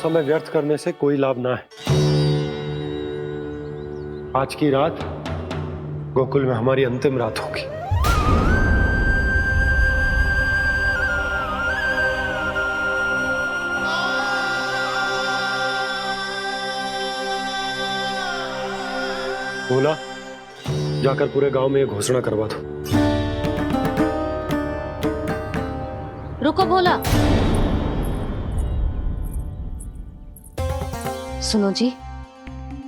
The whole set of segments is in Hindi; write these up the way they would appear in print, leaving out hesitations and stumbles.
समय व्यर्थ करने से कोई लाभ ना है। आज की रात गोकुल में हमारी अंतिम रात होगी। बोला जाकर पूरे गांव में ये घोषणा करवा दो। रुको भोला। सुनो जी,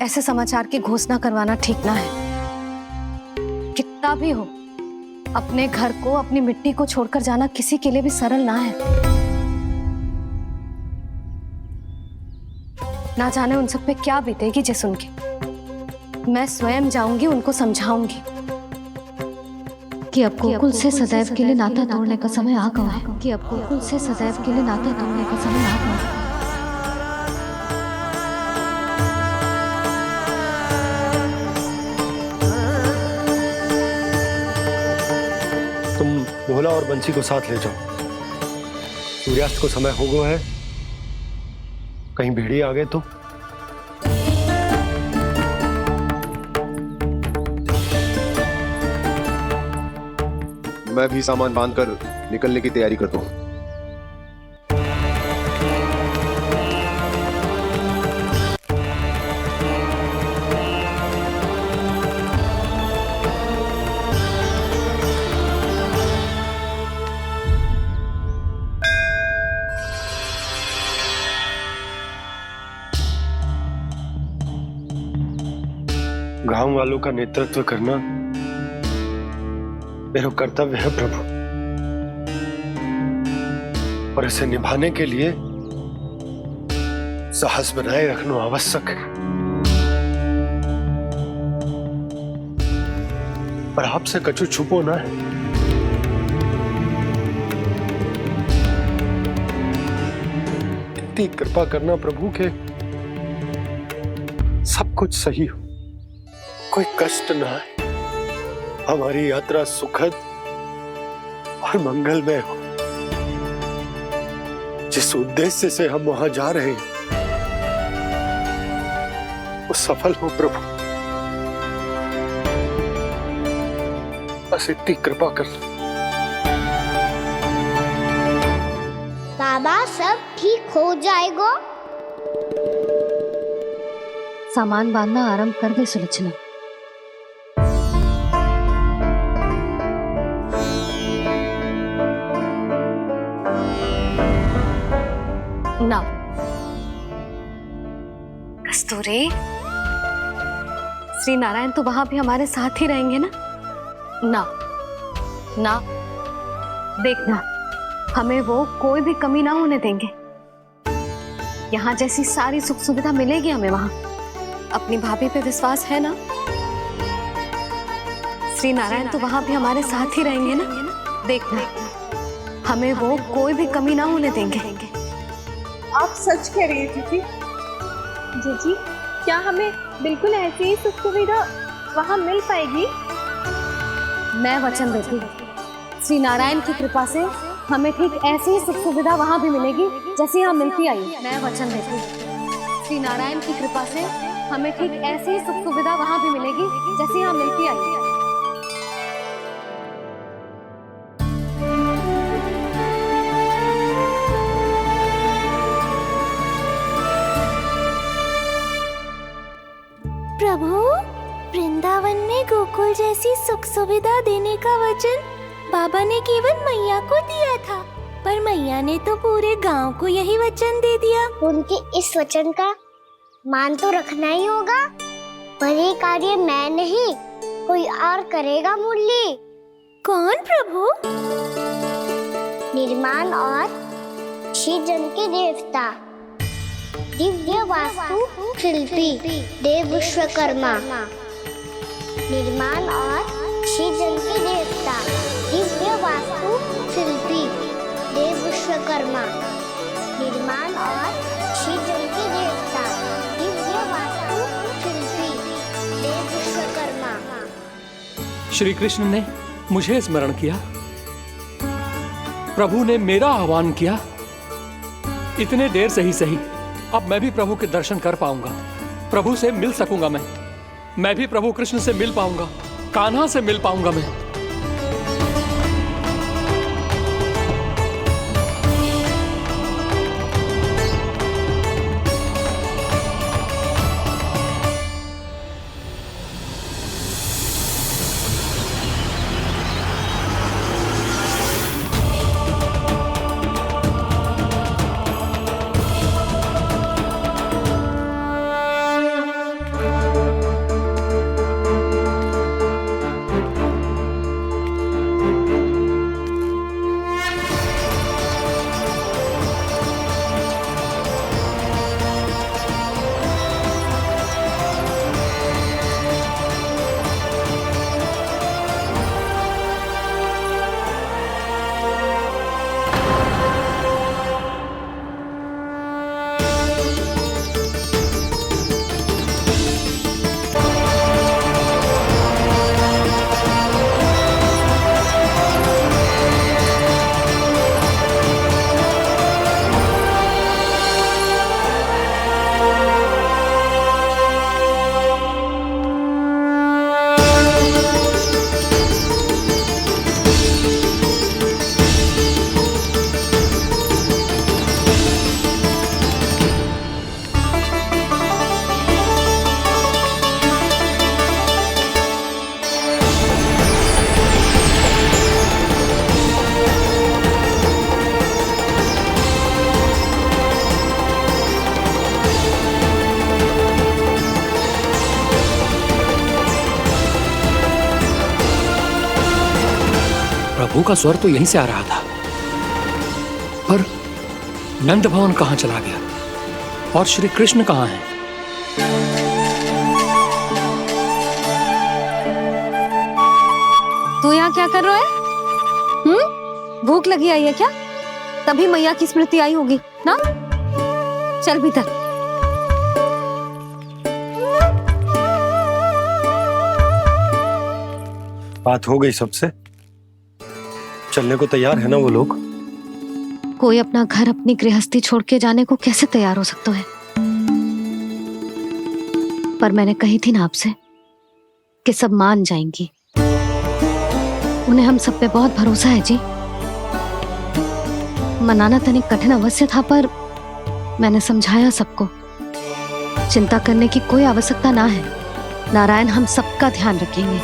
ऐसे समाचार की घोषणा करवाना ठीक ना है। कितना भी हो, अपने घर को, अपनी मिट्टी को छोड़कर जाना किसी के लिए भी सरल ना है। ना जाने उन सब पे क्या बीतेगी जे सुन के। मैं स्वयं जाऊंगी, उनको समझाऊंगी कि अब गोकुल से सदैव के लिए नाता तोड़ने का समय आ गया है। कि अब गोकुल से सदैव के लिए नाता तोड़ने का समय आ गया है। तुम भोला और बंसी को साथ ले जाओ। सूर्यास्त को समय हो गया है, कहीं भेड़ी आ गए तो। मैं भी सामान बांधकर निकलने की तैयारी करता हूँ। गांव वालों का नेतृत्व करना मेरा कर्तव्य है प्रभु, और इसे निभाने के लिए साहस बनाए रखना आवश्यक है। पर आपसे कछु छुपो ना है। इतनी कृपा करना प्रभु के सब कुछ सही हो, कोई कष्ट ना है, हमारी यात्रा सुखद और मंगलमय हो। जिस उद्देश्य से हम वहां जा रहे हैं वो सफल हो प्रभु, बस इतनी कृपा कर। बाबा सब ठीक हो जाएगा। सामान बांधना आरंभ कर दे सुलोचना। ना कस्तूरी, श्री नारायण तो वहां भी हमारे साथ ही रहेंगे ना? ना ना, देखना, हमें वो कोई भी कमी ना होने देंगे। यहाँ जैसी सारी सुख सुविधा मिलेगी हमें वहां। अपनी भाभी पे विश्वास है ना? श्री नारायण तो वहां भी हमारे साथ ही रहेंगे ना? देखना, हमें वो कोई भी कमी ना होने देंगे। आप सच कह रही है जीजी। जीजी, क्या हमें बिल्कुल ऐसी ही सुख सुविधा वहाँ मिल पाएगी? मैं वचन देती हूँ, श्री नारायण की कृपा से हमें ठीक ऐसी ही सुख सुविधा वहाँ भी मिलेगी जैसी यहाँ मिलती आई। मैं वचन देती हूँ, श्री नारायण की कृपा से हमें ठीक ऐसी ही सुख सुविधा वहाँ भी मिलेगी जैसी यहाँ मिलती आई। प्रभु, वृंदावन में गोकुल जैसी सुख सुविधा देने का वचन बाबा ने केवल मैया को दिया था, पर मैया ने तो पूरे गांव को यही वचन दे दिया। उनके इस वचन का मान तो रखना ही होगा, पर ये कार्य मैं नहीं, कोई और करेगा। मुरली कौन प्रभु? निर्माण और सृजन के देवता, दिव्य वास्तु शिल्पी देव विश्वकर्मा। निर्माण और सृजन के देवता, दिव्य वास्तु शिल्पी देव विश्वकर्मा। निर्माण और सृजन के देवता, दिव्य वास्तु शिल्पी देव विश्वकर्मा। श्री कृष्ण ने मुझे स्मरण किया, प्रभु ने मेरा आह्वान किया। इतने देर से ही सही, अब मैं भी प्रभु के दर्शन कर पाऊंगा, प्रभु से मिल सकूंगा। मैं भी प्रभु कृष्ण से मिल पाऊंगा, कान्हा से मिल पाऊंगा मैं। प्रभु का स्वर तो यहीं से आ रहा था, पर नंद भवन कहां चला गया और श्री कृष्ण कहां हैं? तू यहाँ क्या कर रहा है? भूख लगी आई है क्या? तभी मैया की स्मृति आई होगी ना? चल भीतर। बात हो गई सबसे? चलने को तैयार है ना वो लोग? कोई अपना घर अपनी गृहस्थी छोड़ के जाने को कैसे तैयार हो सकता है? पर मैंने कही थी ना आपसे कि सब मान जाएंगी। उन्हें हम सब पे बहुत भरोसा है जी। मनाना तनिक कठिन अवश्य था, पर मैंने समझाया सबको। चिंता करने की कोई आवश्यकता ना है, नारायण हम सबका ध्यान रखेंगे।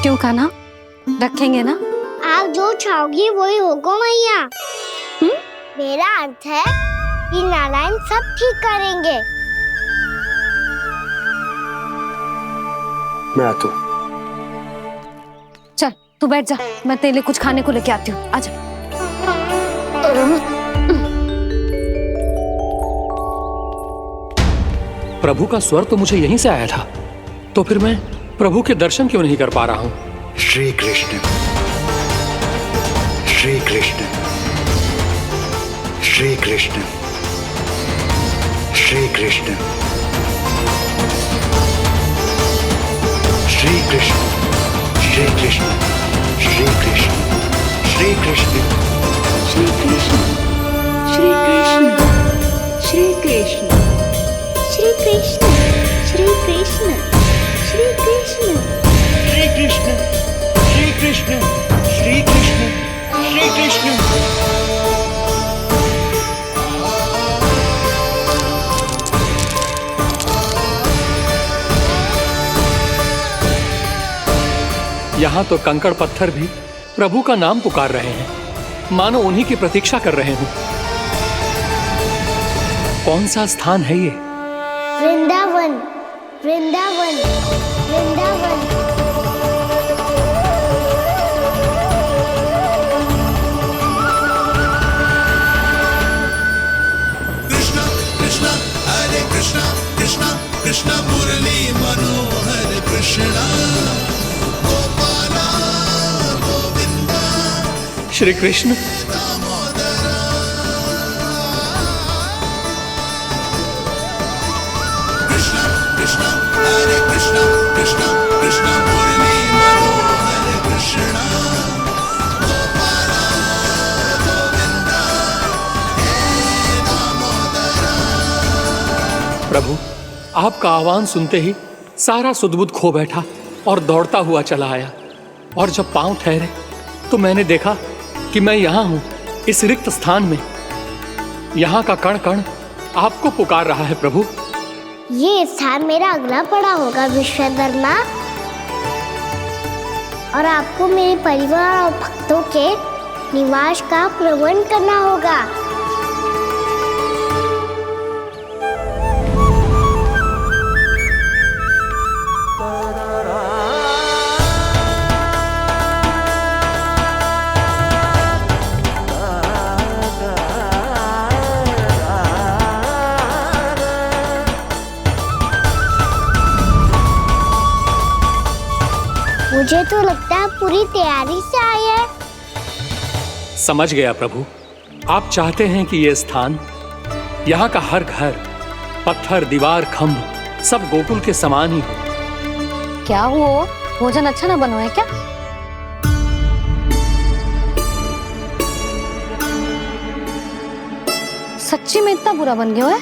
क्यों कान्हा, रखेंगे ना? आप जो चाहोगी वही होगा मैया। मेरा अर्थ है कि नारायण सब ठीक करेंगे। मैं आता हूँ। चल तू बैठ जा, मैं तेरे लिए कुछ खाने को लेके आती हूँ। आजा। प्रभु का स्वर तो मुझे यहीं से आया था, तो फिर मैं प्रभु के दर्शन क्यों नहीं कर पा रहा हूँ? श्री कृष्ण, श्री कृष्ण, श्री कृष्ण, श्री कृष्ण, श्री कृष्ण, श्री कृष्ण, श्री कृष्ण, श्री कृष्ण, श्री कृष्ण, श्री कृष्ण, श्री कृष्ण, श्री कृष्ण, श्री कृष्ण, श्री कृष्ण, श्री कृष्ण, श्री कृष्ण, श्री कृष्ण, श्री कृष्ण। यहाँ तो कंकड़ पत्थर भी प्रभु का नाम पुकार रहे हैं, मानो उन्हीं की प्रतीक्षा कर रहे हो। कौन सा स्थान है ये? वृंदावन, वृंदावन, वृंदावन। कृष्णा कृष्णा हरे कृष्णा, कृष्णा कृष्णा मुरली मनोहर कृष्णा, गोपाला गोविंदा श्री कृष्ण। कृष्णा कृष्णा हरे कृष्णा, कृष्णा कृष्णा मुरली मनोहर कृष्णा, गोपाला गोविंदा प्रभु, आपका आह्वान सुनते ही सारा सुध-बुध खो बैठा और दौड़ता हुआ चला आया। और जब पांव ठहरे तो मैंने देखा कि मैं यहाँ हूँ, इस रिक्त स्थान में। यहाँ का कण कण आपको पुकार रहा है प्रभु। ये स्थान मेरा अगला पड़ा होगा विश्वकर्मा, और आपको मेरे परिवार और भक्तों के निवास का प्रबंध करना होगा। मुझे तो लगता है पूरी तैयारी से आए हैं। समझ गया प्रभु, आप चाहते हैं कि यह स्थान, यहाँ का हर घर, पत्थर, दीवार, खम्भ सब गोकुल के समान ही हो। क्या हुआ? भोजन अच्छा ना बनो है क्या? सच्ची में इतना बुरा बन गया है?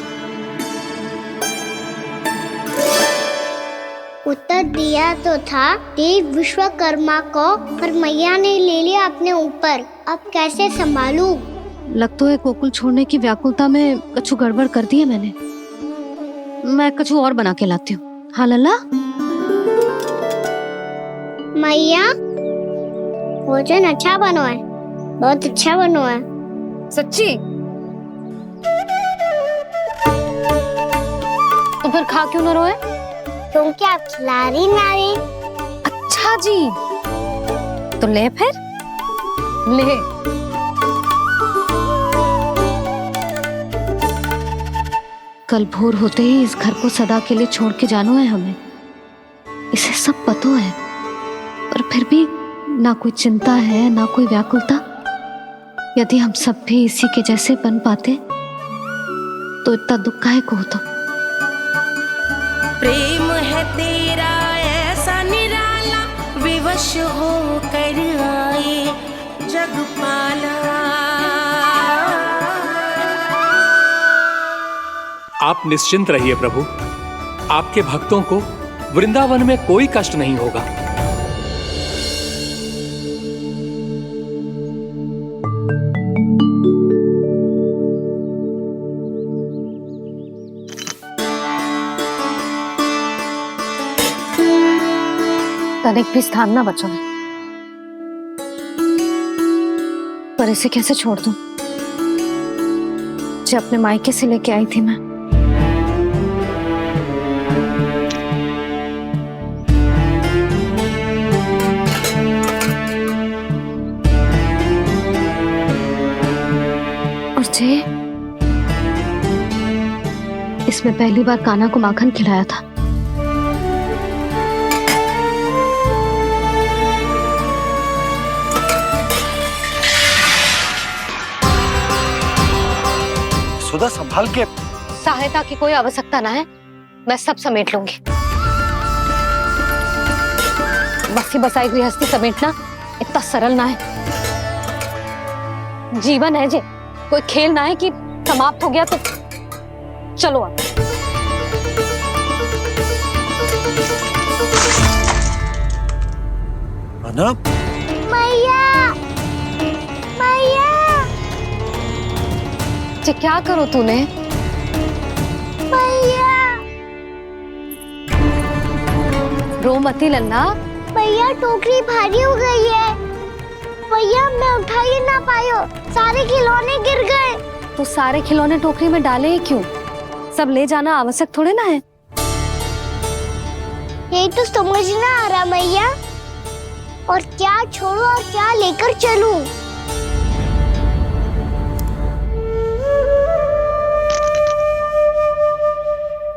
उत्तर दिया तो था देव विश्वकर्मा को, पर मैया ने ले लिया अपने ऊपर। अब कैसे संभालूं? लग तो है गोकुल छोड़ने की व्याकुलता में कछु गड़बड़ कर दी है मैंने। मैं कछु और बना के लाती हूँ। हाँ लल्ला? मैया, भोजन अच्छा बनो है, बहुत अच्छा बनो है। सच्ची? तो फिर खा क्यों न रोए? तुम क्या खिलाड़ी नारी? अच्छा जी, तो ले फिर ले। कल भोर होते ही इस घर को सदा के लिए छोड़ के जाना है हमें। इसे सब पता है, पर फिर भी ना कोई चिंता है ना कोई व्याकुलता। यदि हम सब भी इसी के जैसे बन पाते तो इतना दुख काहे को होता। प्रेम है तेरा ऐसा निराला, विवश हो कर आए जगपाला। आप निश्चिंत रहिए प्रभु, आपके भक्तों को वृंदावन में कोई कष्ट नहीं होगा। तनिक भी स्थान ना बचो है, पर इसे कैसे छोड़ दूं? जो अपने मायके से लेके आई थी मैं। और जे इसमें पहली बार कान्हा को माखन खिलाया था। सुधा संभाल के। सहायता की कोई आवश्यकता ना है, मैं सब समेट लूंगी। बसी बसाई गृहस्थी समेटना इतना सरल ना है। जीवन है जे, कोई खेल ना है कि समाप्त हो गया तो चलो अब। अना? मैया, मैया। जे क्या करो तूने? मैया, रो मती लल्ला। भैया टोकरी भारी हो गई है। भैया मैं उठा ही ना पायो, सारे खिलौने गिर गए। तो सारे खिलौने टोकरी में डाले ही क्यों? सब ले जाना आवश्यक थोड़े ना है। यही तो समझ ना आ रहा मैया, और क्या छोड़ू और क्या लेकर चलूं?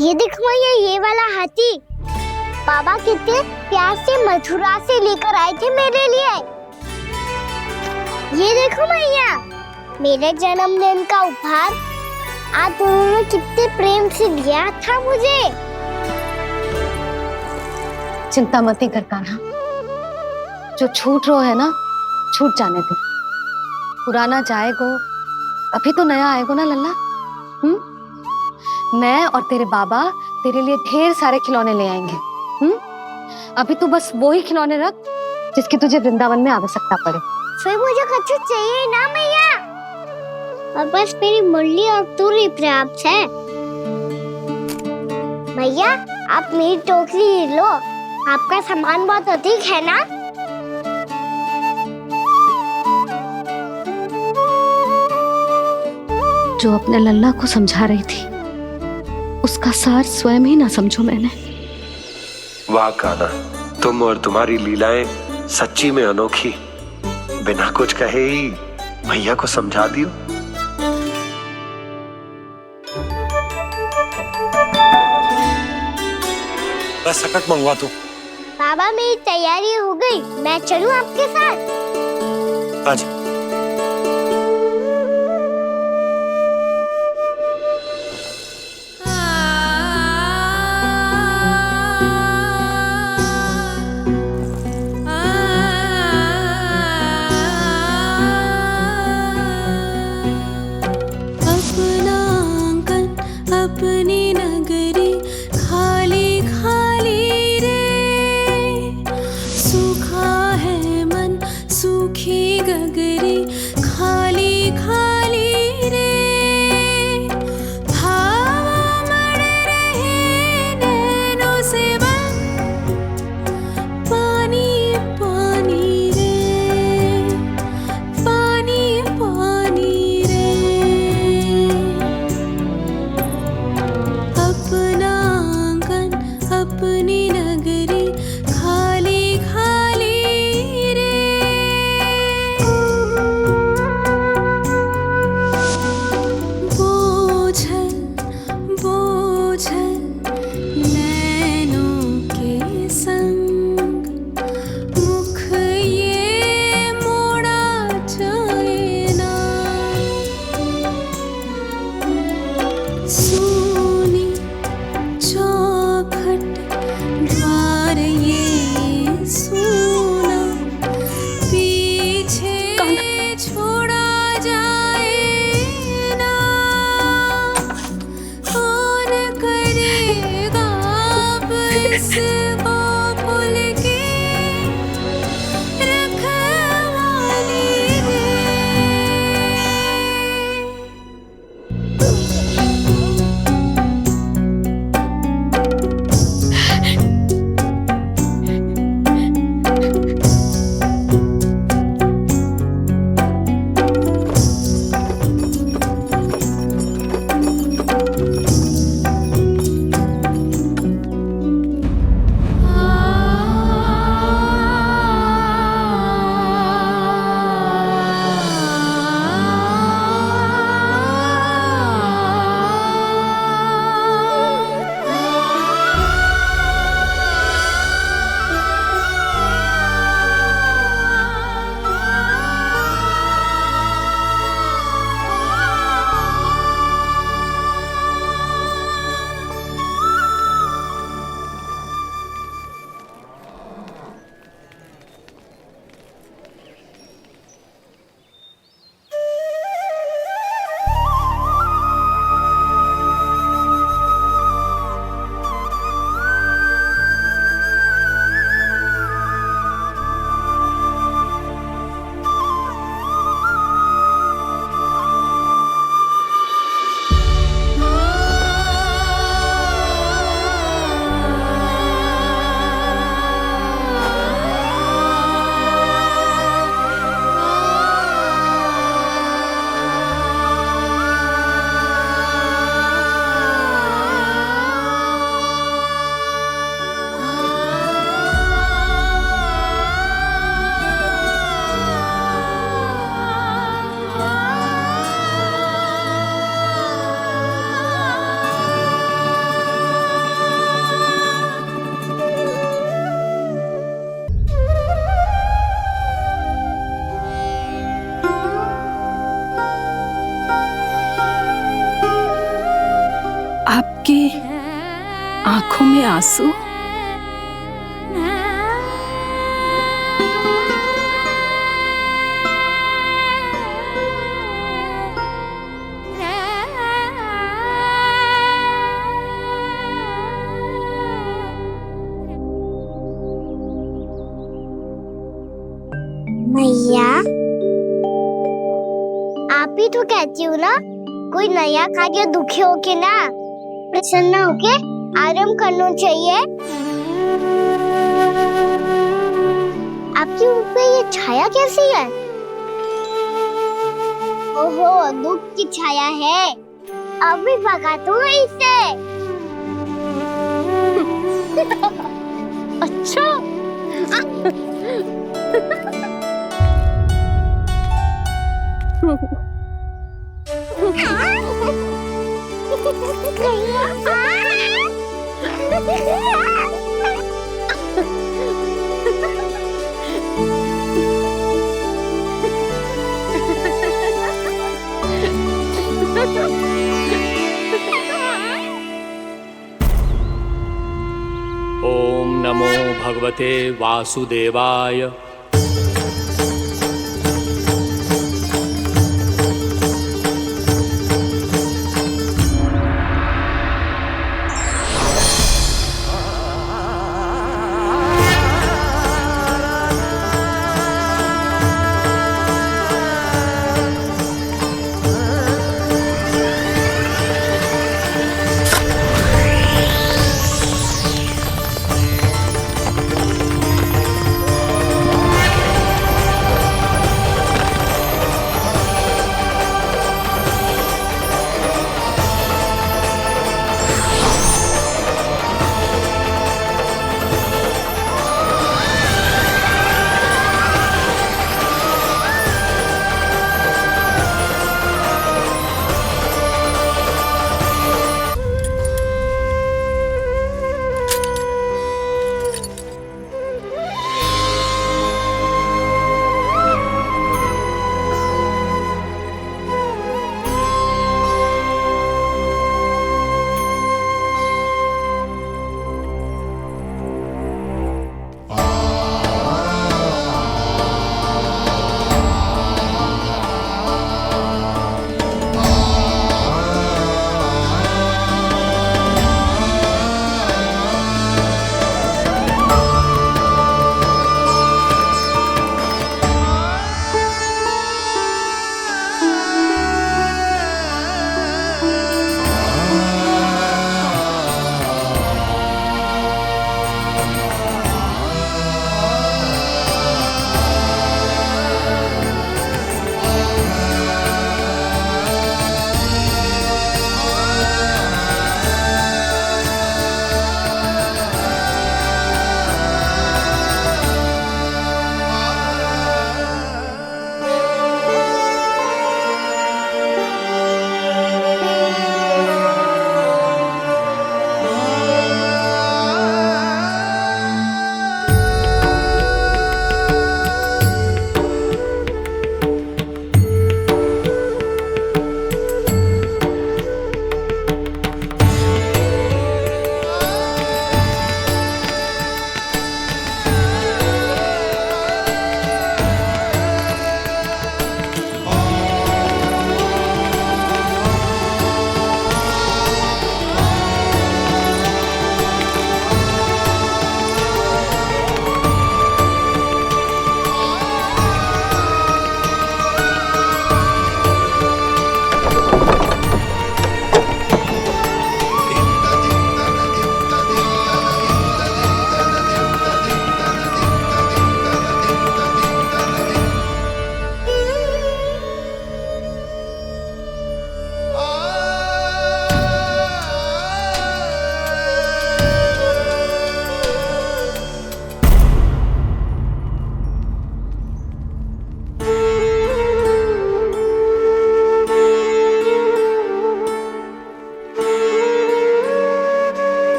ये देखो मैया, ये वाला हाथी बाबा कितने प्यार से मथुरा से लेकर आए थे मेरे लिए। ये देखो मैया, मेरे जन्मदिन का उपहार आप दोनों ने कितने प्रेम से दिया था मुझे। चिंता मत कर कान्हा, जो छूट रो है ना, छूट जाने दे। पुराना जाएगो, अभी तो नया आएगो ना लल्ला। मैं और तेरे बाबा तेरे लिए ढेर सारे खिलौने ले आएंगे। अभी तू बस वो ही खिलौने रख जिसकी तुझे वृंदावन में आवश्यकता पड़े। फिर मुझे कुछ चाहिए ना मैया, और बस मेरी मुरली और तुरी पर्याप्त है। भैया आप मेरी टोकरी लो, आपका सामान बहुत अधिक है ना। जो अपने लल्ला को समझा रही थी उसका सार स्वयं ही ना समझो मैंने। वाह कान्हा, तुम और तुम्हारी लीलाएं सच्ची में अनोखी। बिना कुछ कहे ही भैया को समझा दियो। बस सकट मंगवा तू। बाबा मेरी तैयारी हो गई, मैं चलूं आपके साथ? आजा। अपनी नगरी खाली खाली रे, सूखा है मन सूखी गगरी खाली खाली रे, भाव मर रहे नैनों से बन पानी पानी रे, पानी पानी रे। अपना आंगन अपनी नगरी खाली खाली रे। बोझल बोझल नैनों के संग मुख ये मोड़ा जाए ना, सोनी चौखट द्वार ये सोना पीछे छोड़ा जाए ना, कौन करेगा अब इस गोकुल की रखवाली रे। आपकी आंखों में आंसू? मैया, आप ही तो कहती हो ना, कोई नया कार्य दुखी होके ना प्रसन्न होके आराम करना चाहिए। आपकी मुख पे ये छाया कैसी है? ओहो, दुख की छाया है। अभी भगा दूं इसे। अच्छा। ओम नमो भगवते वासुदेवाय।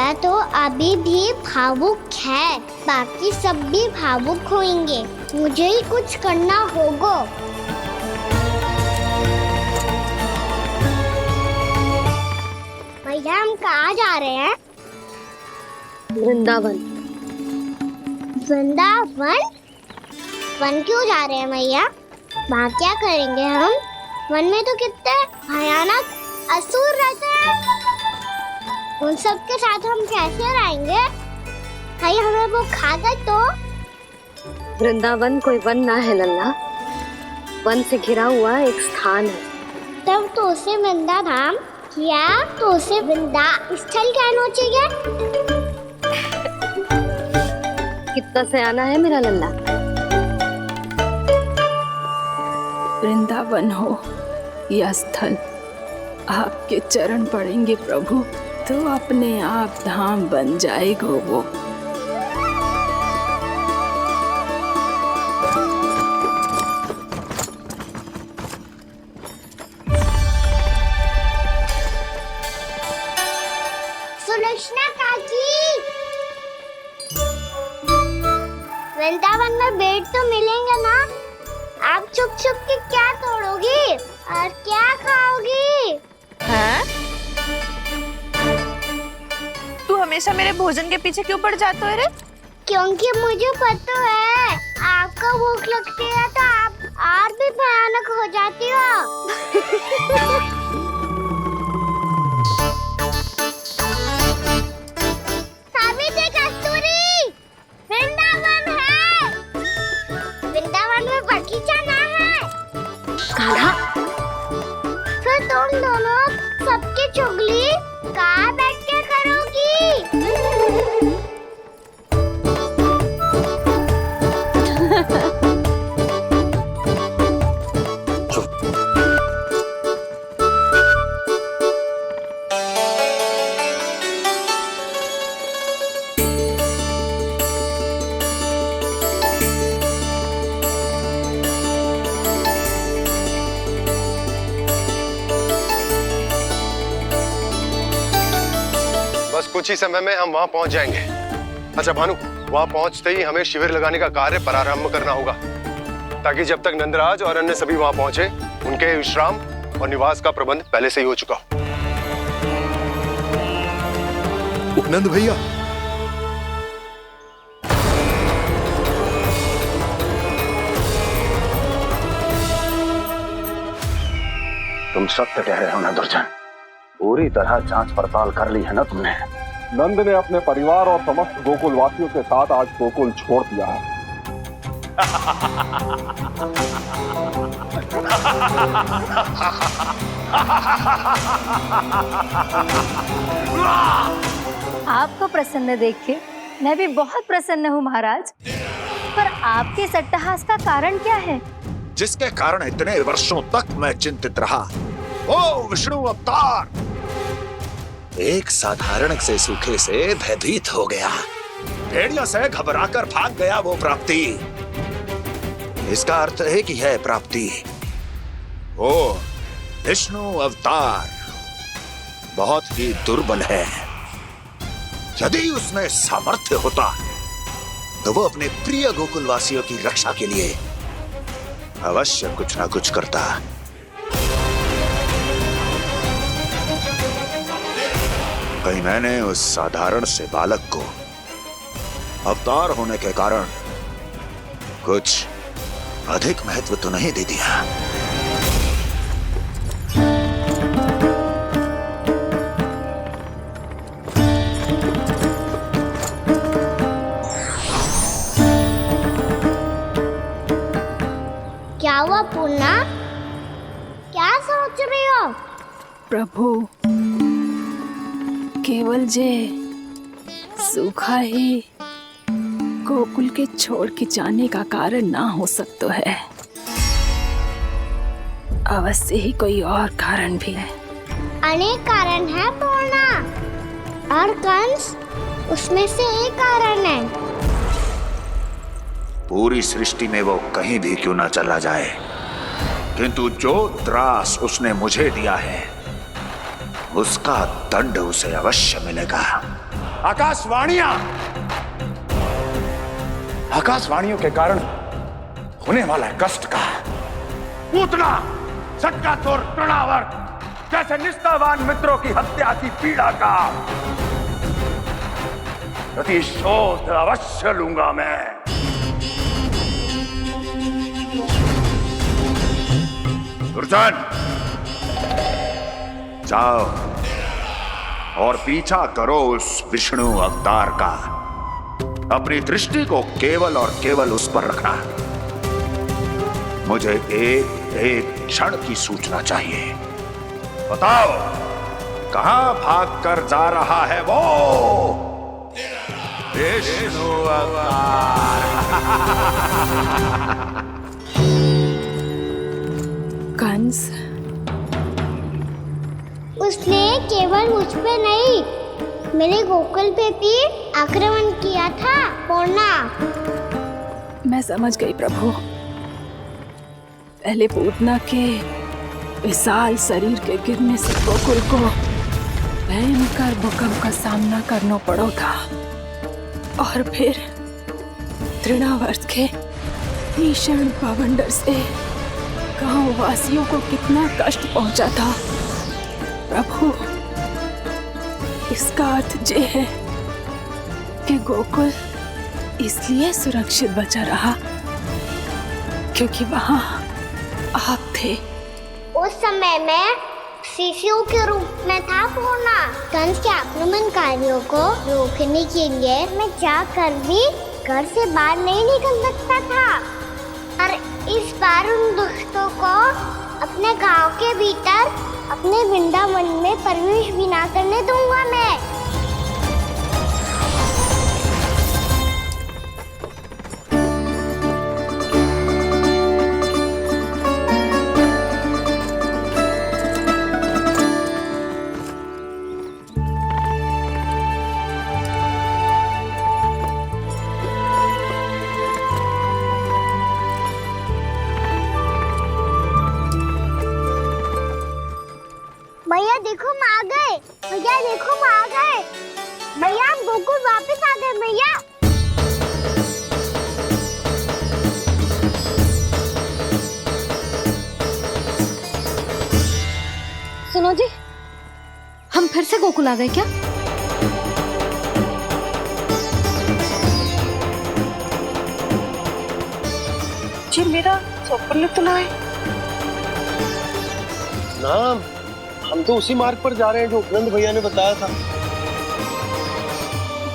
मैया तो अभी भी भावुक है, बाकी सब भी भावुक होंगे। मुझे ही कुछ करना होगा। भैया हम कहाँ जा रहे हैं? वृंदावन। वृंदावन? वन क्यों जा रहे हैं मैया? वहाँ क्या करेंगे हम? वन में तो कितने भयानक असुर रहते हैं। उन सब के साथ हम कैसे रहेंगे? कहीं हमें वो खा गए तो? वृंदावन कोई वन ना है लल्ला, वन से घिरा हुआ एक स्थान है। तब तो उसे वृंदा धाम क्या तो उसे वृंदा स्थल कहना चाहिए। कितना सयाना है मेरा लल्ला। वृंदावन हो या स्थल, आपके चरण पड़ेंगे प्रभु तो अपने आप धाम बन जाएगा वो। सुलक्षणा काकी, वृंदावन में बेट तो मिलेंगे ना? आप छुप छुप के क्या तोड़ोगी और क्या खाओगी? हाँ? तू हमेशा मेरे भोजन के पीछे क्यों पड़ जाता है रे? क्योंकि मुझे पता है आपको भूख लगती है तो आप और भी भयानक हो जाती हो। सावित्री, कस्तूरी, वृंदावन है। वृंदावन में बगीचा ना है। कान्हा, फिर तुम दोनों सबकी चुगली कहाँ बैठ के करोगी? बस कुछ ही समय में हम वहां पहुंच जाएंगे। अच्छा भानु, वहां पहुंचते ही हमें शिविर लगाने का कार्य प्रारंभ करना होगा, ताकि जब तक नंदराज और अन्य सभी वहां पहुंचे उनके विश्राम और निवास का प्रबंध पहले से ही हो चुका हो। नंद भैया, तुम सत्य कह रहे हो ना दुर्जन? पूरी तरह जांच पड़ताल कर ली है ना तुमने? नंद ने अपने परिवार और समस्त गोकुल वासियों के साथ आज गोकुल छोड़ दिया है। आपको प्रसन्न देख के मैं भी बहुत प्रसन्न हूँ महाराज। पर आपके सट्टाहास का कारण क्या है? जिसके कारण इतने वर्षों तक मैं चिंतित रहा। ओ विष्णु अवतार! एक साधारण से सूखे से भयभीत हो गया, भेड़िया से घबराकर भाग गया वो प्राप्ति। इसका अर्थ है कि है प्राप्ति ओ विष्णु अवतार बहुत ही दुर्बल है। यदि उसमें सामर्थ्य होता तो वो अपने प्रिय गोकुलवासियों की रक्षा के लिए अवश्य कुछ ना कुछ करता। कहीं मैंने उस साधारण से बालक को अवतार होने के कारण कुछ अधिक महत्व तो नहीं दे दिया। क्या हुआ पूर्णा? क्या सोच रही हो? प्रभु, केवल जे सूखा ही गोकुल के छोड़ के जाने का कारण ना हो सकता है। अवश्य ही कोई और कारण भी है। अनेक कारण है पूर्णा, और कंस उसमें से एक कारण है। पूरी सृष्टि में वो कहीं भी क्यों ना चला जाए, किंतु जो त्रास उसने मुझे दिया है उसका दंड उसे अवश्य मिलेगा। आकाशवाणियों के कारण होने वाला कष्ट का पूतना सटका चोर तृणावर्त जैसे निष्ठावान मित्रों की हत्या की पीड़ा का प्रतिशोध अवश्य लूंगा मैं। दुर्जन, जाओ और पीछा करो उस विष्णु अवतार का। अपनी दृष्टि को केवल और केवल उस पर रखना। मुझे एक एक क्षण की सूचना चाहिए। बताओ कहां भागकर जा रहा है वो विष्णु अवतार? कंस, उसने केवल मुझ पे नहीं, मेरे गोकुल पे भी आक्रमण किया था पूर्णा। मैं समझ गई प्रभु। पहले पूतना के विशाल शरीर के गिरने से गोकुल को भयंकर भूकंप का सामना करना पड़ा था, और फिर तृणावर्त के भीषण पावंडर से गांव वासियों को कितना कष्ट पहुंचा था। प्रभु, इसका अर्थ ये है कि गोकुल इसलिए सुरक्षित बचा रहा क्योंकि वहां आप थे। उस समय मैं शिशु के रूप में था पूर्णा। कंस के आक्रमणकारियों को रोकने के लिए मैं जाकर भी घर से बाहर नहीं निकल सकता था, और इस बार उन दुष्टों को अपने गांव के भीतर अपने वृंदावन में प्रवेश भी ना करने दूंगा मैं। भैया देखो हम आ गए, भैया देखो हम आ गए, भैया हम गोकुल वापस आ गए भैया। सुनो जी, हम फिर से गोकुल आ गए क्या? जी मेरा स्वप्न तो ना है। ना, हम तो उसी मार्ग पर जा रहे हैं जो उपनंद भैया ने बताया था।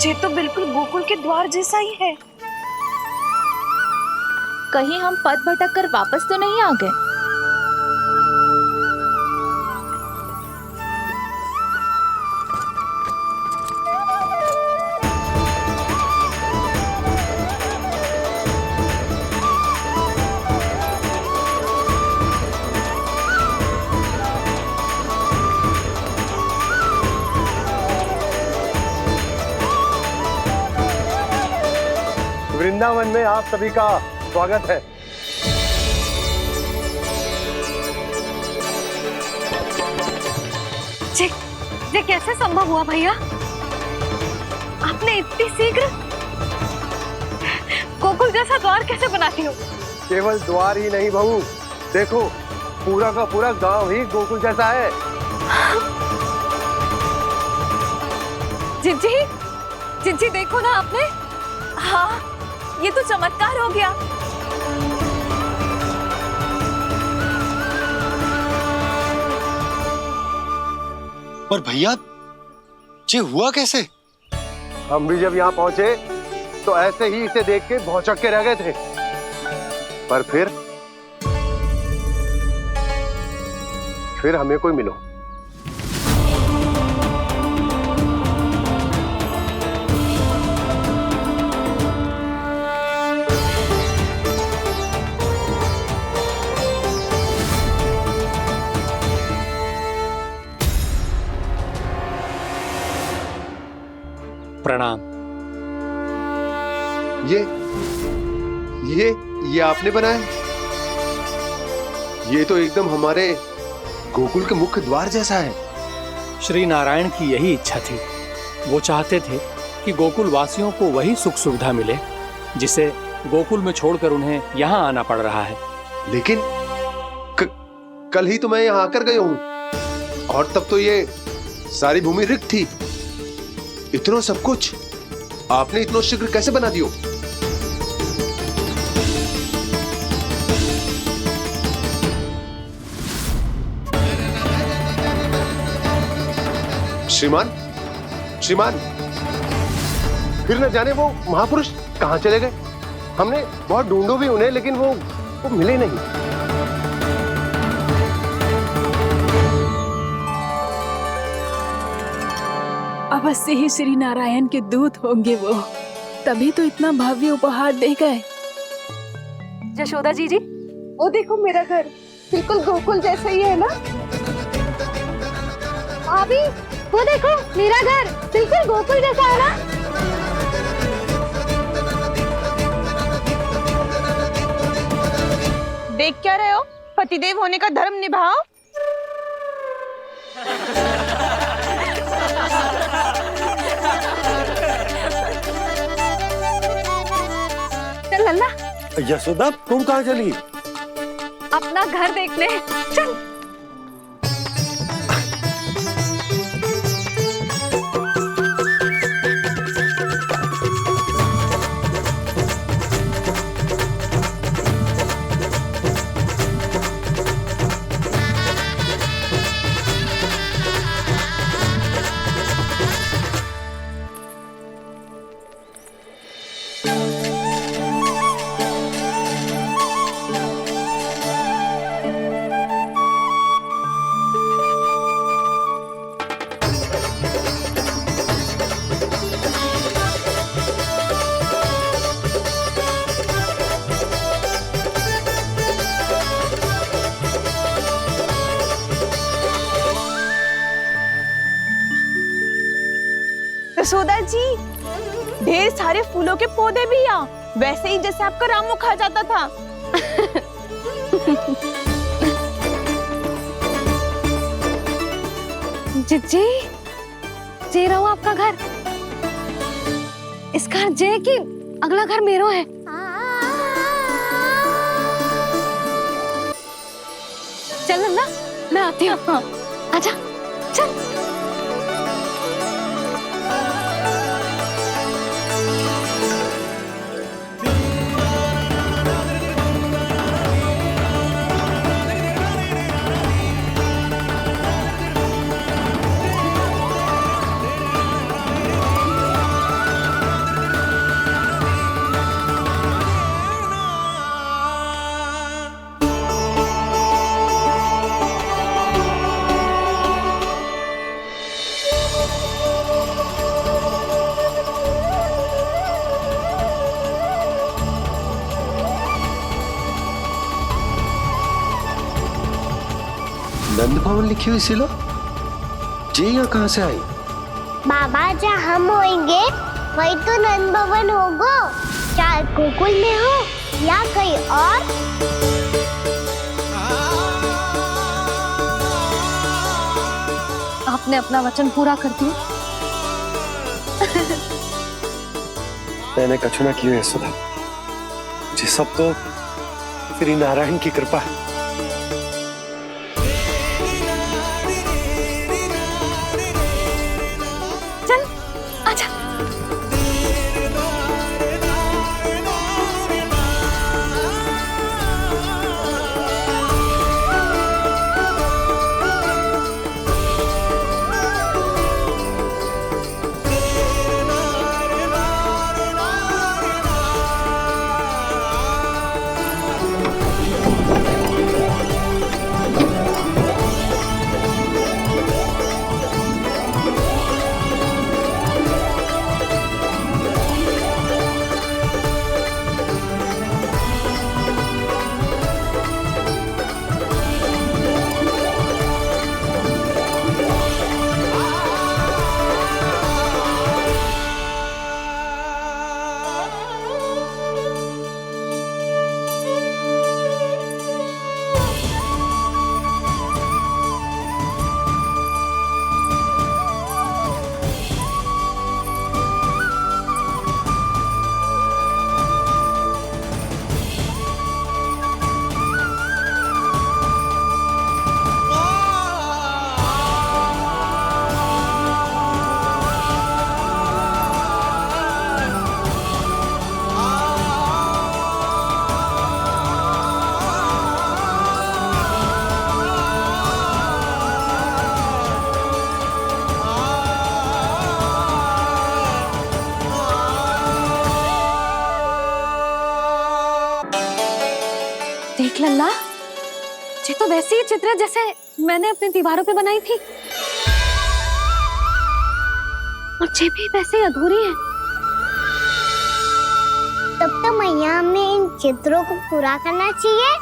ये तो बिल्कुल गोकुल के द्वार जैसा ही है। कहीं हम पथ भटक कर वापस तो नहीं आ गए? वृंदावन में आप सभी का स्वागत है। ये कैसे संभव हुआ भैया? आपने इतनी शीघ्र गोकुल जैसा द्वार कैसे बनाती हो? केवल द्वार ही नहीं बहू, देखो पूरा का पूरा गांव ही गोकुल जैसा है। जिज्जी, जिज्जी देखो ना आपने। हाँ, ये तो चमत्कार हो गया। पर भैया ये हुआ कैसे? हम भी जब यहाँ पहुंचे तो ऐसे ही इसे देख के भौचक के रह गए थे, पर फिर हमें कोई मिलो। प्रणाम। ये आपने बनाया? ये तो एकदम हमारे गोकुल के मुख्य द्वार जैसा है। श्री नारायण की यही इच्छा थी। वो चाहते थे कि गोकुल वासियों को वही सुख सुविधा मिले जिसे गोकुल में छोड़कर उन्हें यहाँ आना पड़ रहा है। लेकिन कल ही तो मैं यहाँ आकर गया हूँ और तब तो ये सारी भूमि रिक्त थी। इतना सब कुछ आपने इतना शीघ्र कैसे बना दियो? श्रीमान, श्रीमान, फिर न जाने वो महापुरुष कहाँ चले गए। हमने बहुत ढूंढो भी उन्हें, लेकिन वो मिले नहीं। अवश्य ही श्री नारायण के दूत होंगे वो, तभी तो इतना भव्य उपहार दे गए। यशोदा जी, वो देखो मेरा घर बिल्कुल गोकुल जैसा ही है ना। भाभी, वो देखो मेरा घर बिल्कुल गोकुल जैसा है ना। देख क्या रहे हो? पतिदेव होने का धर्म निभाओ। चल लल्ला, यशोदा तुम कहाँ चली? अपना घर देखने चल। यशोदा जी, ढेर सारे फूलों के पौधे भी यहाँ, वैसे ही जैसे आपका रामू खा जाता था। जी, जे रहो आपका घर। इस घर जे की अगला घर मेरो है। चल ना, मैं आती हूँ। आजा, चल। नंद भवन लिखी हुई सिलो, जे यहाँ कहाँ से आई? बाबा, जहाँ हम होंगे वही तो नंद भवन होगा। चाहे गोकुल में हो या कहीं और। आपने अपना वचन पूरा कर दिया। मैंने कछु ना किया यशोदा, ये सब तो श्री नारायण की कृपा है। देख लल्ला, ये तो वैसी ही चित्र है जैसे मैंने अपनी दीवारों पे बनाई थी, और ये भी वैसे ही अधूरी है। तब तो मैया हमें इन चित्रों को पूरा करना चाहिए।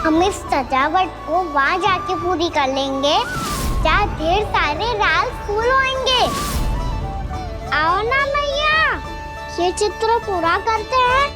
हम इस सजावट को वहाँ जाके पूरी कर लेंगे जहाँ ढेर सारे लाल फूल होंगे। आओ ना मैया, ये चित्र पूरा करते हैं।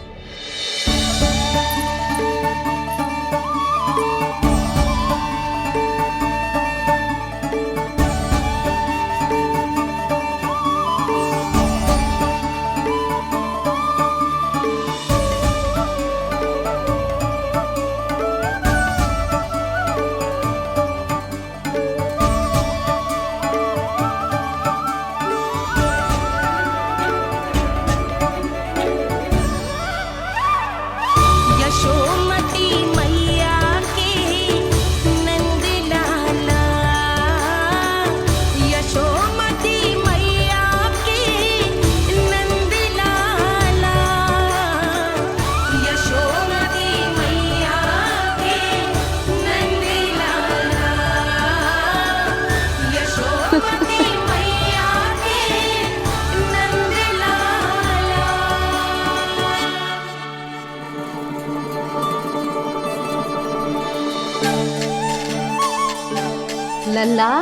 लल्ला,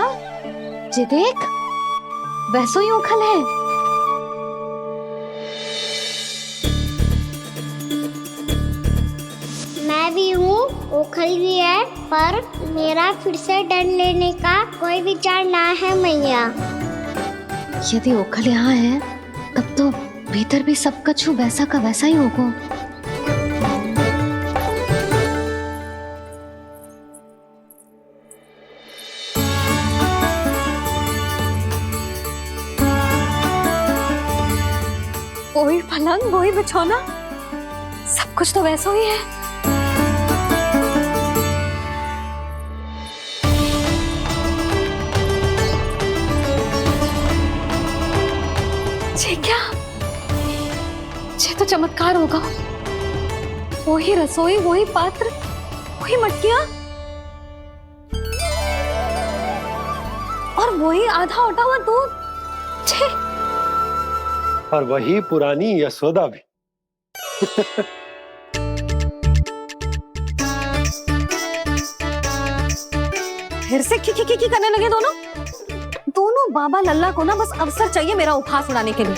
ये देख, वैसो ही उखल है। मैं भी हूँ, उखल भी है, पर मेरा फिर से डर लेने का कोई विचार ना है मैया। यदि उखल यहाँ है, तब तो भीतर भी सब कछु वैसा का वैसा ही होगा। वही पलंग, वही बिछौना, सब कुछ तो वैसा ही है। ये क्या? ये तो चमत्कार होगा। वही रसोई, वही पात्र, वही मटकियां, और वही आधा उटा हुआ दूध। छे! और वही पुरानी यशोदा भी। फिर से खी करने लगे दोनों बाबा लल्ला को ना बस अवसर चाहिए मेरा उपहास उड़ाने के लिए।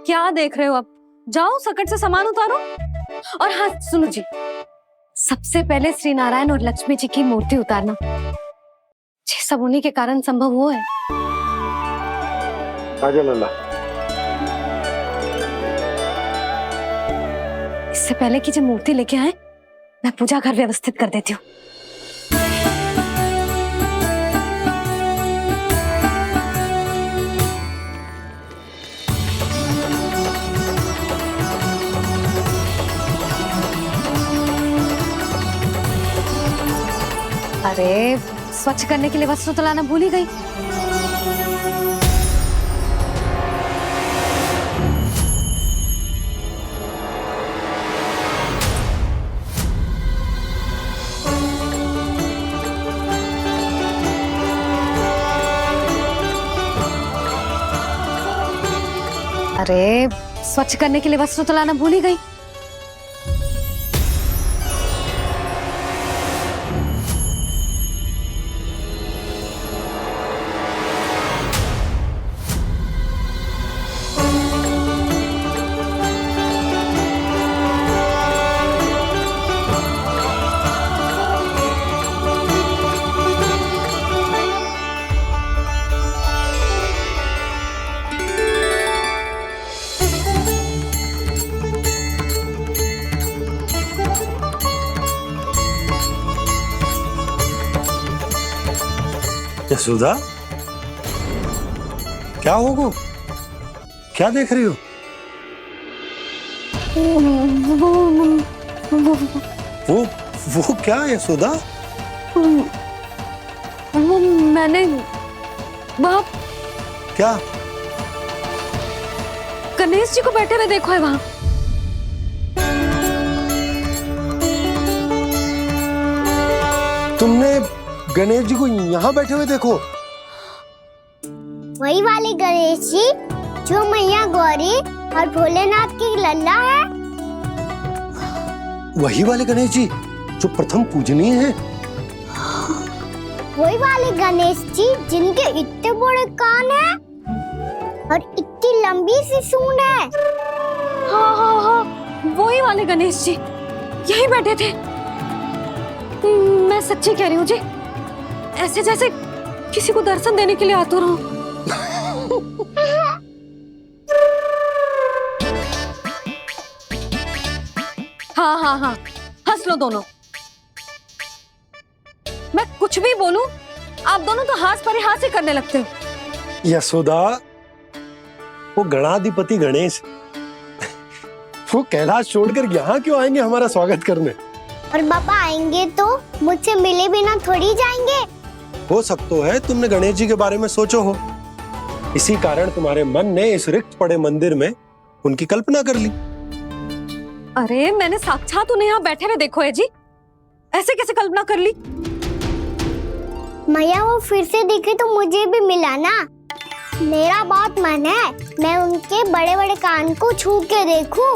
क्या देख रहे हो? अब जाओ, सकट से सामान उतारो। और हाँ सुनो जी, सबसे पहले श्री नारायण और लक्ष्मी जी की मूर्ति उतारना। ये सब उन्हीं के कारण संभव हुआ है। आजा लल्ला। इससे पहले कि जब मूर्ति लेके आए, मैं पूजा घर व्यवस्थित कर देती हूँ। अरे, स्वच्छ करने के लिए वस्त्र तो लाना भूल ही गई। अरे, स्वच्छ करने के लिए वस्त्र तो लाना भूल ही गई। यशोदा, क्या होगा? क्या देख रही हो? वो क्या है यशोदा? वो मैंने वहाँ क्या? गणेश जी को बैठे हुए देखो है वहाँ। तुमने गणेश जी को यहाँ बैठे हुए देखो? वही वाले गणेश जी जो मैया गौरी और भोलेनाथ की लल्ला है। वही वाले गणेश जी जो प्रथम पूजनीय हैं? वही वाले गणेश जी जिनके इतने बड़े कान हैं और इतनी लंबी सी सूंड है। हाँ हाँ हाँ, वही वाले गणेश जी यही बैठे थे। मैं सच्ची कह रही हूँ जी, ऐसे जैसे किसी को दर्शन देने के लिए आतुर हूँ। हाँ हाँ हाँ, हंस लो दोनों। मैं कुछ भी बोलूं, आप दोनों तो हास परिहास ही करने लगते हो। यशोदा, वो गणाधिपति गणेश वो कैलाश छोड़कर यहाँ क्यों आएंगे हमारा स्वागत करने? और बाबा आएंगे तो मुझसे मिले बिना थोड़ी जाएंगे। हो सकता है तुमने गणेश जी के बारे में सोचो हो, इसी कारण तुम्हारे मन ने इस रिक्त पड़े मंदिर में उनकी कल्पना कर ली। अरे मैंने साक्षात उन्हें यहाँ बैठे हुए देखो है जी, ऐसे कैसे कल्पना कर ली? मैया वो फिर से दिखे तो मुझे भी मिला ना। मेरा बहुत मन है मैं उनके बड़े बड़े कान को छू के देखूं,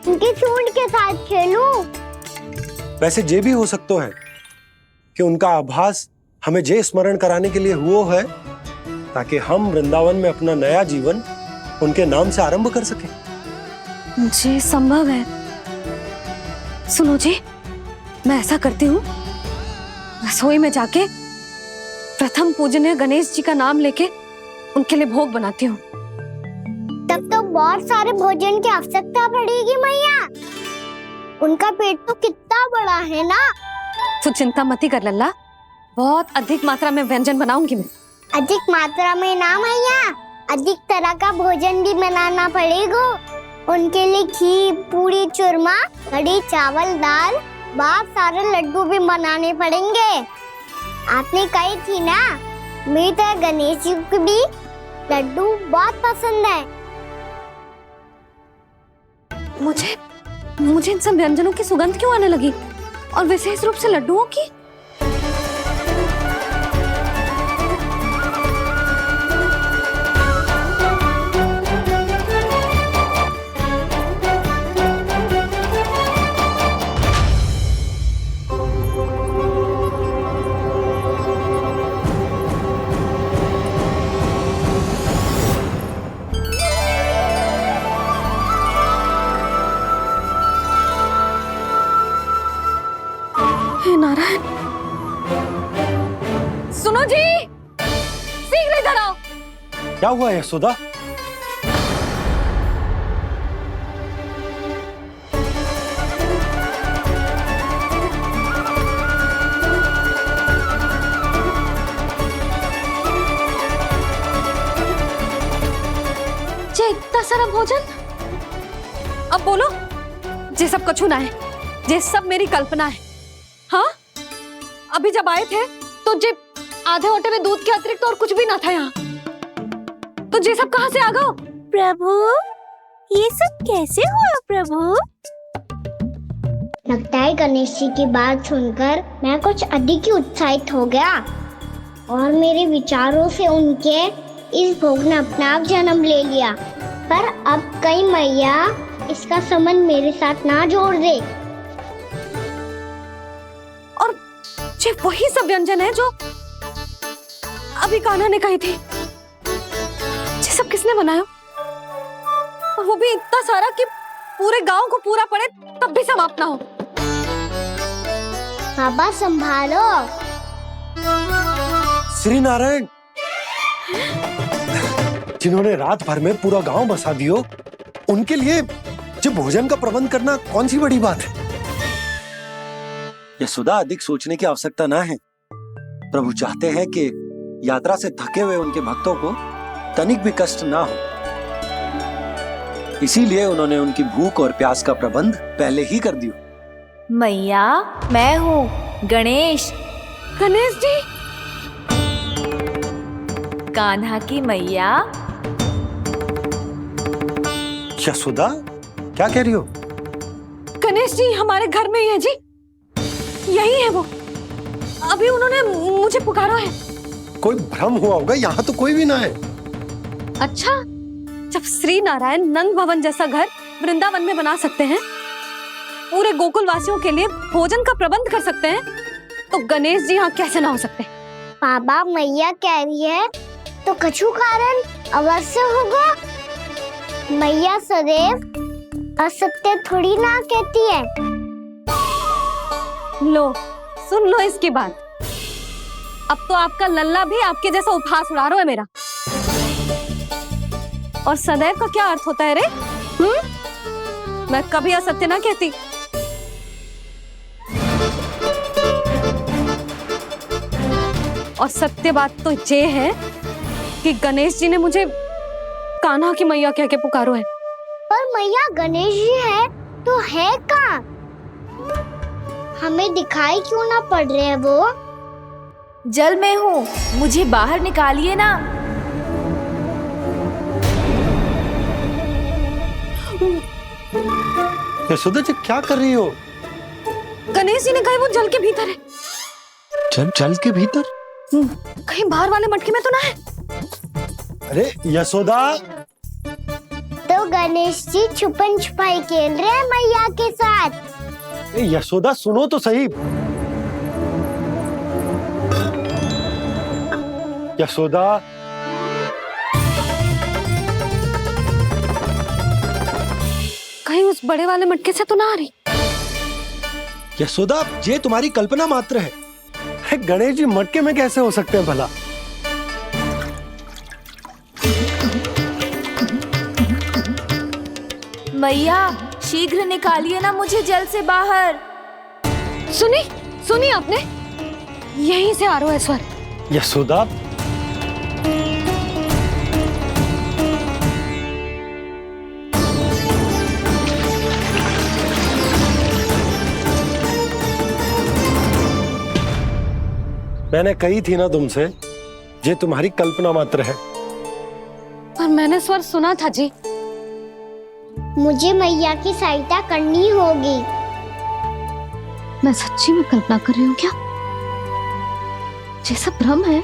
उनकी सूंड के साथ खेलूं। वैसे ये भी हो सकता है कि उनका आभास हमें जे स्मरण कराने के लिए हुआ है ताकि हम वृंदावन में अपना नया जीवन उनके नाम से आरंभ कर सके। जी संभव है। सुनो जी, मैं ऐसा करती हूँ, रसोई में जाके प्रथम पूजनीय गणेश जी का नाम लेके उनके लिए भोग बनाती हूँ। तब तो बहुत सारे भोजन की आवश्यकता पड़ेगी मैया। उनका पेट तो कितना बड़ा है ना। तू चिंता मत कर लल्ला, बहुत अधिक मात्रा में व्यंजन बनाऊंगी मैं। अधिक मात्रा में ना मैया, अधिक तरह का भोजन भी बनाना पड़ेगा। उनके लिए खीर, पूरी, चूरमा, कढ़ी, चावल, दाल, बहुत सारे लड्डू भी बनाने पड़ेंगे। आपने कही थी ना, मेरी तरह गणेश जी को भी लड्डू बहुत पसंद है। मुझे इन सब व्यंजनों की सुगंध क्यों आने लगी, और विशेष रूप से लड्डुओं की? नारायण, सुनो जी, शीघ्र इधर आओ। क्या हुआ यशोदा? जे इतना सारा भोजन, अब बोलो, जे सब कछु ना है, जे सब मेरी कल्पना है। हाँ, अभी जब आए थे तो जे आधे ओटे में दूध के अतिरिक्त और कुछ भी ना था यहाँ, तो जे सब कहाँ से आ गए? प्रभु, ये सब कैसे हुआ प्रभु? लगता है गणेश जी की बात सुनकर मैं कुछ अधिक ही उत्साहित हो गया और मेरे विचारों से उनके इस भोग ने अपना आप जन्म ले लिया। पर अब कहीं मैया इसका संबंध मेरे साथ ना जोड़ दे। और ये वही सब व्यंजन है जो अभी कान्हा ने कही थी। ये सब किसने बनाया? और वो भी इतना सारा कि पूरे गांव को पूरा पड़े तब भी समाप्त ना हो। बाबा संभालो। श्री नारायण, जिन्होंने रात भर में पूरा गांव बसा दियो, उनके लिए जो भोजन का प्रबंध करना कौन सी बड़ी बात है? यशोदा, अधिक सोचने की आवश्यकता ना है। प्रभु चाहते हैं कि यात्रा से थके हुए उनके भक्तों को तनिक भी कष्ट ना हो, इसीलिए उन्होंने उनकी भूख और प्यास का प्रबंध पहले ही कर दिया। मैया, मैं हूँ गणेश। गणेश जी, कान्हा की मैया। यशोदा, क्या कह रही हो? गणेश जी हमारे घर में ही है जी, यही है वो। अभी उन्होंने मुझे पुकारा है। कोई भ्रम हुआ होगा, यहाँ तो कोई भी ना है। अच्छा, जब श्री नारायण नंद भवन जैसा घर वृंदावन में बना सकते हैं, पूरे गोकुल वासियों के लिए भोजन का प्रबंध कर सकते हैं, तो गणेश जी यहाँ कैसे ना हो सकते? बाबा, मैया कह रही है तो कछु कारण अवश्य होगा। मैया सदैव असत्य थोड़ी ना कहती है। लो, सुन लो इसकी बात। अब तो आपका लल्ला भी आपके जैसा उपहास उड़ा रहा है मेरा। और सदैव का क्या अर्थ होता है रे? मैं कभी असत्य ना कहती। और सत्य बात तो ये है कि गणेश जी ने मुझे कान्हा की मैया कह के पुकारो है। पर मैया गणेश जी है तो है कहाँ? हमें दिखाई क्यों ना पड़ रहे हैं वो? जल में हूँ, मुझे बाहर निकालिए ना। यशोदा जी, क्या कर रही हो? गणेश जी ने कहा वो जल के भीतर है। जल के भीतर? कहीं बाहर वाले मटके में तो ना है? अरे यशोदा! तो गणेश जी छुपन छुपाई खेल रहे हैं मैया के साथ। यशोदा, सुनो तो सही। यशोदा, कहीं उस बड़े वाले मटके से तो ना आ रही? यशोदा, ये तुम्हारी कल्पना मात्र है। गणेश जी मटके में कैसे हो सकते हैं भला? मैया, शीघ्र निकालिए ना मुझे जल से बाहर। सुनी आपने? यहीं से आ रहा है स्वर। यशोदा, मैंने कही थी ना तुमसे, ये तुम्हारी कल्पना मात्र है। पर मैंने स्वर सुना था जी। मुझे मैया की सहायता करनी होगी। मैं सच्ची में कल्पना कर रही हूँ क्या? जैसा भ्रम है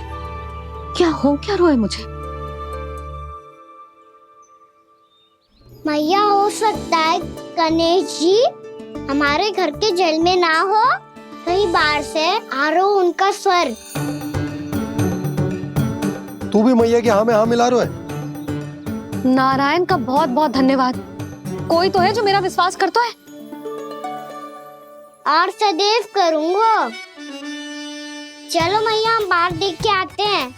क्या? हो क्या रहा है मुझे? मैया, हो सकता है गणेश जी हमारे घर के जल में ना हो, कहीं बाहर से आ रहा हो उनका स्वर। तू भी मैया के हाँ में हाँ मिला रहा है। नारायण का बहुत बहुत धन्यवाद। कोई तो है जो मेरा विश्वास करता है। और सदैव करूंगा। चलो मैया, हम बाहर देख के आते हैं।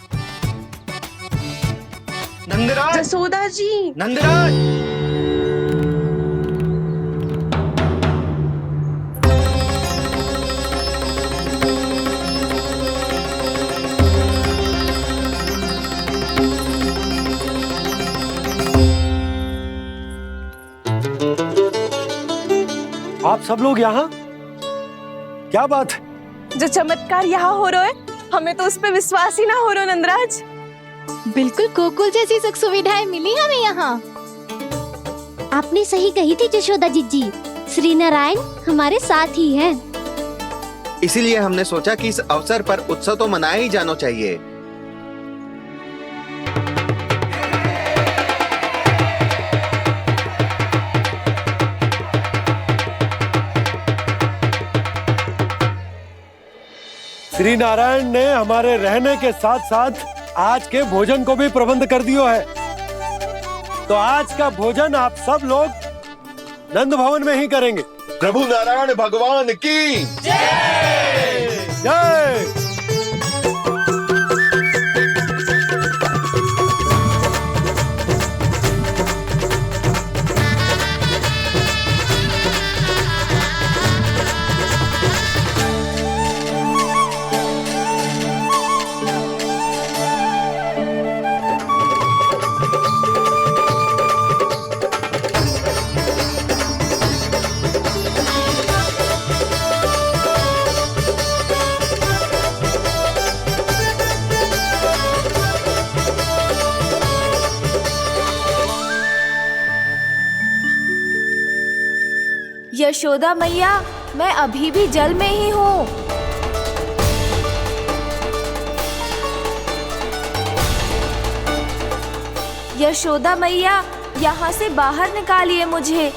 नंदराज, यशोदा जी, नंदराज, आप सब लोग यहाँ? क्या बात है? जो चमत्कार यहाँ हो रहा है, हमें तो उस पे विश्वास ही ना हो रहा नंदराज। बिल्कुल गोकुल जैसी सुख सुविधाएं मिली हमें यहाँ। आपने सही कही थी यशोदा जीजी, श्री नारायण हमारे साथ ही हैं। इसीलिए हमने सोचा कि इस अवसर पर उत्सव तो मनाया ही जाना चाहिए। श्री नारायण ने हमारे रहने के साथ साथ आज के भोजन को भी प्रबंध कर दिया है। तो आज का भोजन आप सब लोग नंद भवन में ही करेंगे। प्रभु नारायण भगवान की जय जय। यशोदा मैया, मैं अभी भी जल में ही हूँ। यशोदा मैया, यहाँ से बाहर निकालिए मुझे।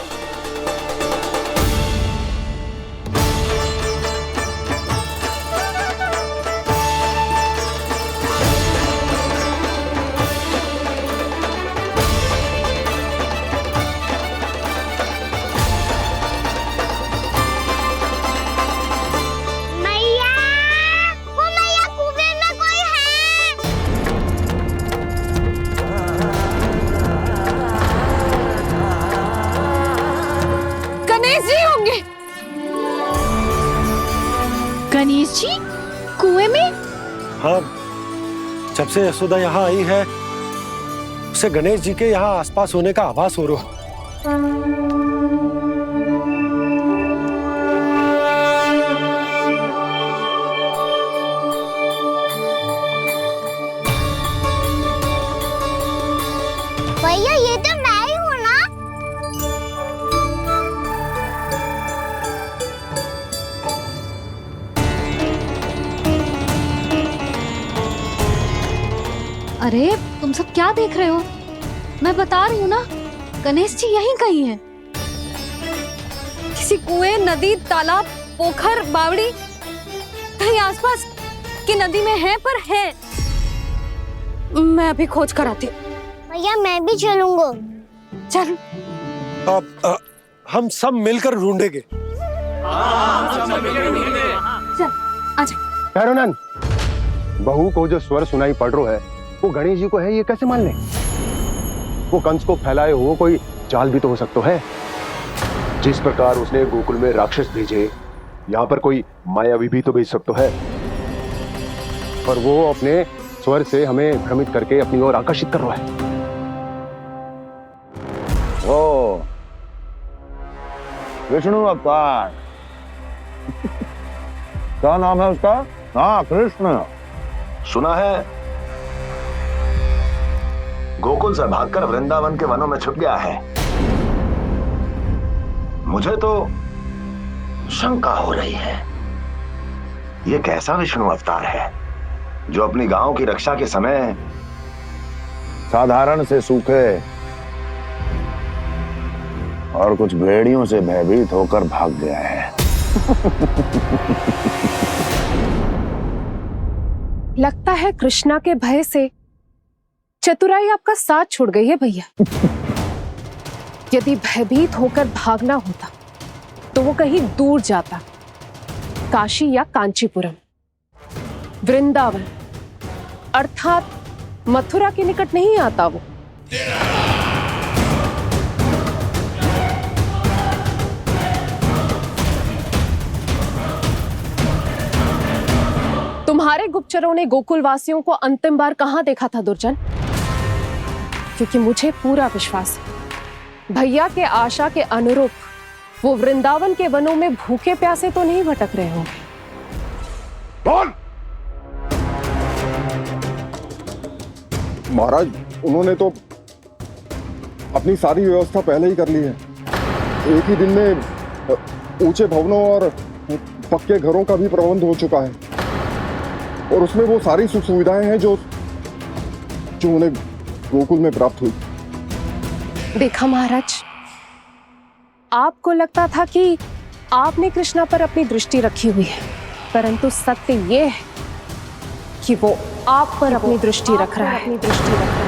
गणेश जी कुएं में? हाँ, जब से यशोदा यहाँ आई है उसे गणेश जी के यहाँ आसपास होने का आभास हो रहा। भैया ये तो मैं ही हूँ ना? अरे तुम सब क्या देख रहे हो? मैं बता रही हूँ ना, गणेश जी यहीं कहीं हैं। किसी कुएं, नदी, तालाब, पोखर, बावड़ी कहीं आसपास की नदी में है, पर है। मैं अभी खोज कर आती हूँ। भैया मैं भी चलूंगा। चल। अब हम सब मिलकर ढूंढेंगे। चल आजा। भैरवनाथ, बहू को जो स्वर सुनाई पड़ रहा है वो गणेश जी को है, ये कैसे मान ले? वो कंस को फैलाए हुए कोई जाल भी तो हो सकता है। जिस प्रकार उसने गोकुल में राक्षस भेजे, यहाँ पर कोई मायावी भी तो भेज सकता है। पर वो अपने स्वर से हमें भ्रमित करके अपनी ओर आकर्षित कर रहा है। ओ विष्णु अवतार। क्या नाम है उसका? हाँ, कृष्ण। सुना है गोकुल से भागकर वृंदावन के वनों में छुप गया है। मुझे तो शंका हो रही है, ये कैसा विष्णु अवतार है जो अपनी गांव की रक्षा के समय साधारण से सूखे और कुछ भेड़ियों से भयभीत होकर भाग गया है। लगता है कृष्णा के भय से चतुराई आपका साथ छोड़ गई है भैया। यदि भयभीत होकर भागना होता तो वो कहीं दूर जाता, काशी या कांचीपुरम, वृंदावन अर्थात मथुरा के निकट नहीं आता वो। तुम्हारे गुप्तचरों ने गोकुल वासियों को अंतिम बार कहां देखा था दुर्जन? क्योंकि मुझे पूरा विश्वास है भैया के आशा के अनुरूप वो वृंदावन के वनों में भूखे प्यासे तो नहीं भटक रहे होंगे। बोल! महाराज, उन्होंने तो अपनी सारी व्यवस्था पहले ही कर ली है। एक ही दिन में ऊंचे भवनों और पक्के घरों का भी प्रबंध हो चुका है, और उसमें वो सारी सुख सुविधाएं हैं जो उन्हें गोकुल में प्राप्त हुई। देखा महाराज, आपको लगता था कि आपने कृष्णा पर अपनी दृष्टि रखी हुई है, परंतु सत्य ये है कि वो आप पर अपनी दृष्टि रख रहा है।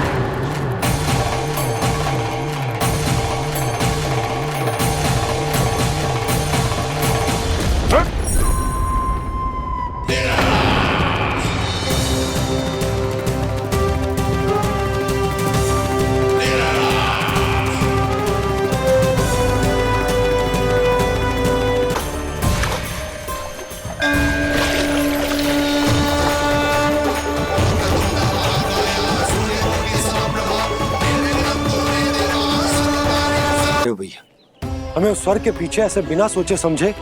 हमें उस स्वर के पीछे ऐसे बिना सोचे समझे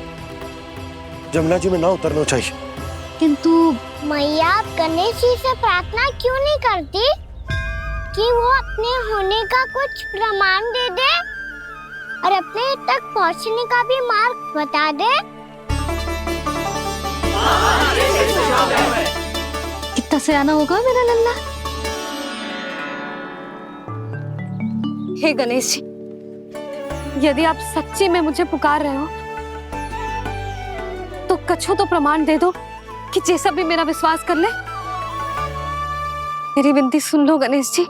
जमुना जी में ना उतरना चाहिए। किंतु मैया, आप गणेश जी से प्रार्थना क्यों नहीं करती कि वो अपने होने का कुछ प्रमाण दे दे? और अपने तक पहुंचने का भी मार्ग बता दे। कितना सयाना होगा मेरा लल्ला। हे गणेश जी, यदि आप सच्ची में मुझे पुकार रहे हो तो कछु तो प्रमाण दे दो कि जैसा भी मेरा विश्वास कर ले। मेरी विनती सुन लो गणेश जी।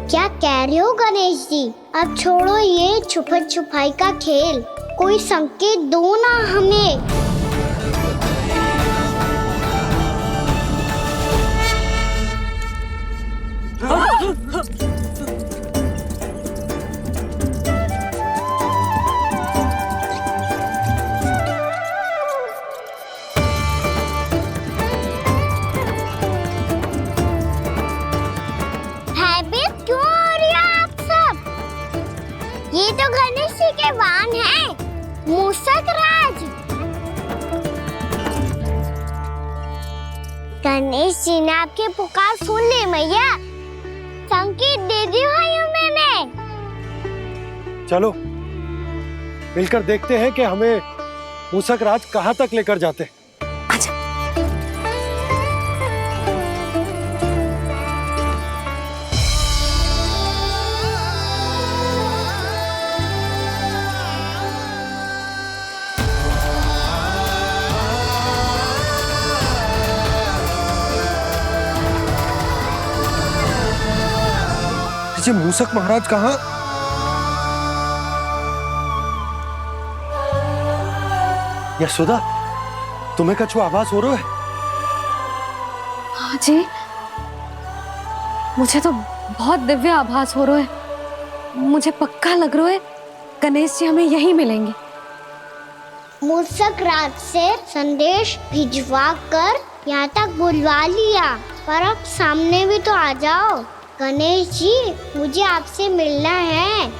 क्या कह रहे हो गणेश जी? अब छोड़ो ये छुपन छुपाई का खेल, कोई संकेत दो ना हमें। भयभीत क्यों हो रही हो आप सब? ये तो गणेश जी के वाहन हैं, मूषक राज। गणेश जी ने आपकी पुकार सुन ली मैया, संकेत दे दी भाइयों मैंने। चलो मिलकर देखते हैं कि हमें मूषक राज कहाँ तक लेकर जाते हैं। ये मूषक महाराज कहाँ? यशोदा, तुम्हें कछु आभास हो रहा है? हाँ जी, मुझे तो बहुत दिव्य आभास हो रहा है। मुझे पक्का लग रहा है गणेश जी हमें यहीं मिलेंगे। मूषक राज से संदेश भिजवा कर यहाँ तक बुलवा लिया, पर अब सामने भी तो आ जाओ। गणेश जी, मुझे आपसे मिलना है।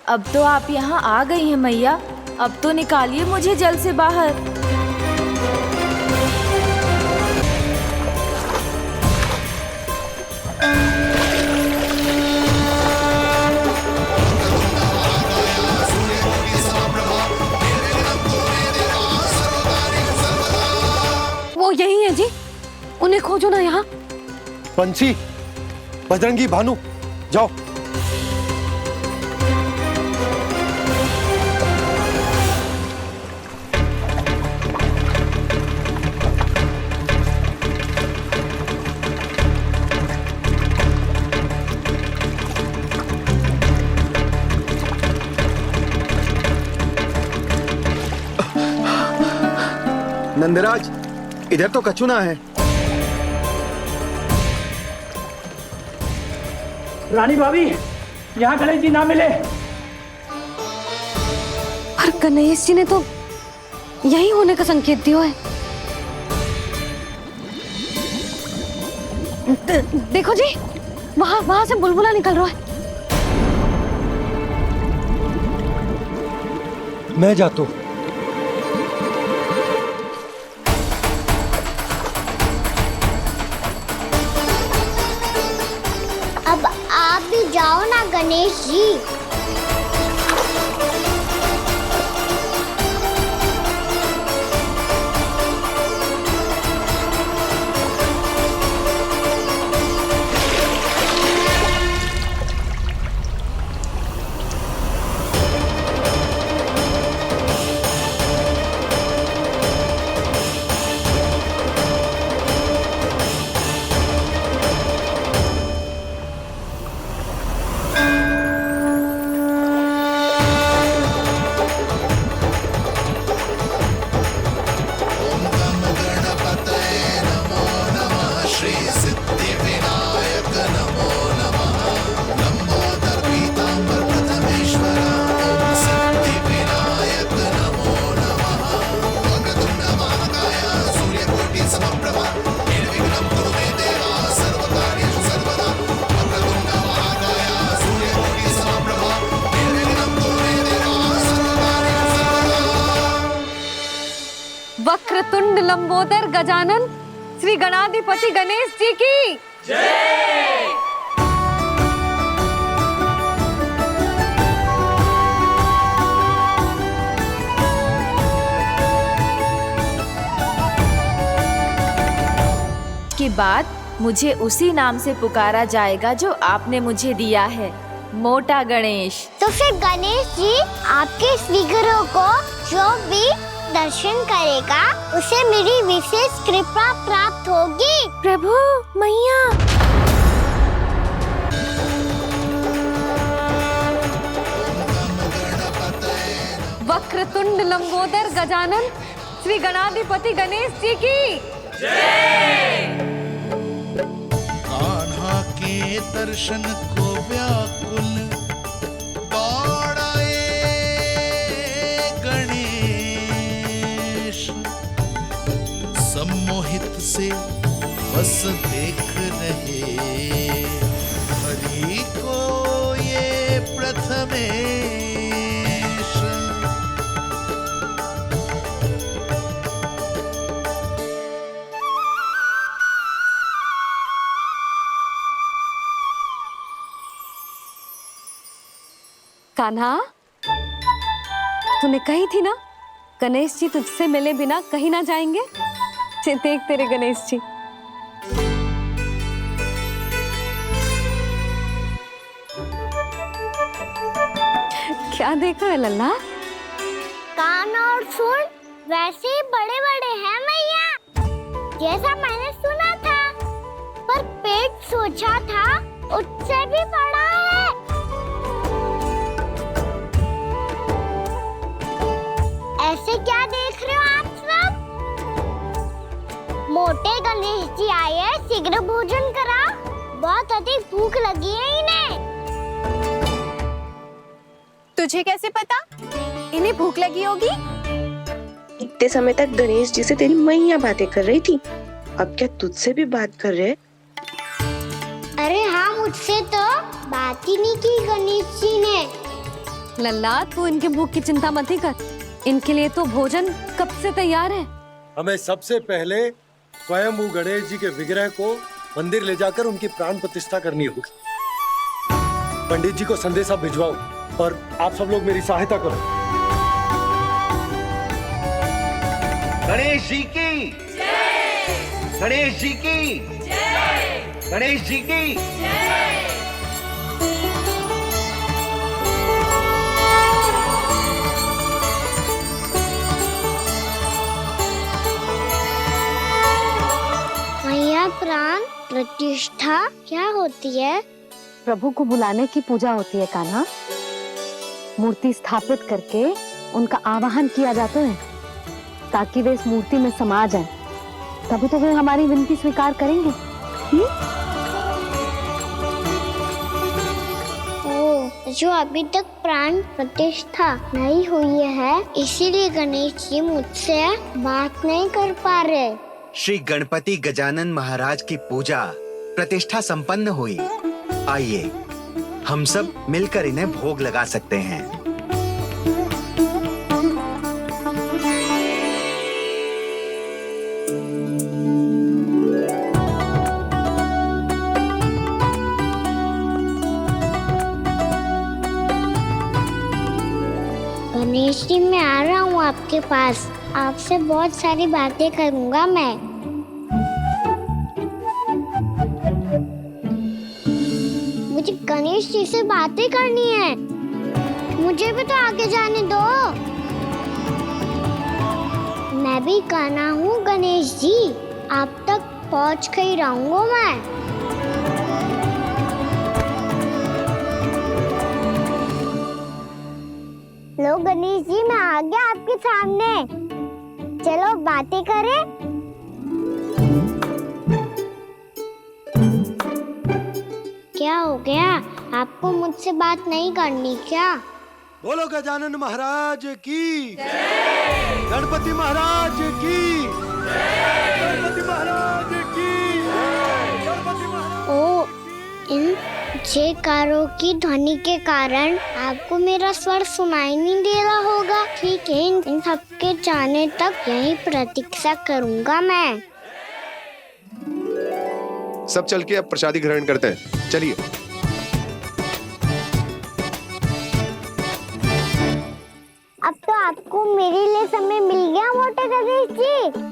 अब तो आप यहाँ आ गई हैं मैया, अब तो निकालिए मुझे जल से बाहर। वो यही है जी, उन्हें खोजो ना यहाँ। पंछी, बजरंगी, भानु, जाओ। नंदराज, इधर तो कछुना है। रानी भाभी, यहाँ गणेश जी ना मिले। पर गणेश जी ने तो यही होने का संकेत दिया है। देखो जी, वहां से बुलबुला निकल रहा है। मैं जाता हूँ। अब आप भी जाओ ना गणेश जी। वक्रतुंड लंबोदर गजानन श्री गणाधिपति गणेश जी की जय। के बाद मुझे उसी नाम से पुकारा जाएगा जो आपने मुझे दिया है, मोटा गणेश। तो फिर गणेश जी आपके इस विग्रह को जो भी दर्शन करेगा उसे मेरी विशेष कृपा प्राप्त होगी। प्रभु, मैया। वक्रतुंड लंबोदर गजानन श्री गणाधिपति गणेश जी की जय। कान्हा के दर्शन को व्याकुल दौड़ाए गणेश, सम्मोहित से बस देख रहे हरि को ये प्रथमेश। कान्हा, तूने कही थी ना गणेश जी तुझसे मिले बिना कहीं ना जाएंगे। देख तेरे गणेश जी। क्या देखा है लल्ला? कान और सुन वैसे ही बड़े बड़े हैं मैया, जैसा मैंने सुना था, पर पेट सोचा था उससे भी बड़ा है। ऐसे क्या देख रहे हो आप सब? मोटे गणेश जी आए हैं, शीघ्र भोजन करा, बहुत अधिक भूख लगी है इन्हें। तुझे कैसे पता इन्हें भूख लगी होगी? इतने समय तक गणेश जी से तेरी मैया बातें कर रही थी, अब क्या तुझसे भी बात कर रहे? अरे हाँ, मुझसे तो बात ही नहीं की गणेश जी ने। लल्ला, तू इनके भूख की चिंता मत ही कर, इनके लिए तो भोजन कब से तैयार है। हमें सबसे पहले स्वयं गणेश जी के विग्रह को मंदिर ले जाकर उनकी प्राण प्रतिष्ठा करनी होगी। पंडित जी को संदेशा भिजवाओ और आप सब लोग मेरी सहायता करो। गणेश जी की जय। गणेश जी की जय। गणेश जी की जय। मैया, प्राण प्रतिष्ठा क्या होती है? प्रभु को बुलाने की पूजा होती है कान्हा। मूर्ति स्थापित करके उनका आवाहन किया जाता है ताकि वे इस मूर्ति में समा जाएं। तभी तो वे हमारी विनती स्वीकार करेंगे। ओ, जो अभी तक प्राण प्रतिष्ठा नहीं हुई है, इसीलिए गणेश जी मुझसे बात नहीं कर पा रहे। श्री गणपति गजानन महाराज की पूजा प्रतिष्ठा संपन्न हुई। आइए हम सब मिलकर इन्हें भोग लगा सकते हैं। गणेश जी, मैं आ रहा हूँ आपके पास, आपसे बहुत सारी बातें करूँगा मैं। मुझे गणेश जी से बातें करनी है, मुझे भी तो आगे जाने दो। मैं भी कान्हा हूँ गणेश जी, आप तक पहुँच कर ही रहूँगा मैं। लो गणेश जी, मैं आ गया आपके सामने, चलो बातें करें। क्या हो गया, आपको मुझसे बात नहीं करनी क्या? बोलो गजानन महाराज की जय। गणपति महाराज की जय। गणपति महाराज की जय। गणपति महाराज। ओ, इन जयकारों की ध्वनि के कारण आपको मेरा स्वर सुनाई नहीं दे रहा होगा। ठीक है, इन सबके जाने तक यही प्रतीक्षा करूंगा मैं। सब चल के अब प्रसादी ग्रहण करते हैं, चलिए। अब तो आपको मेरे लिए समय मिल गया मोटे गणेश जी।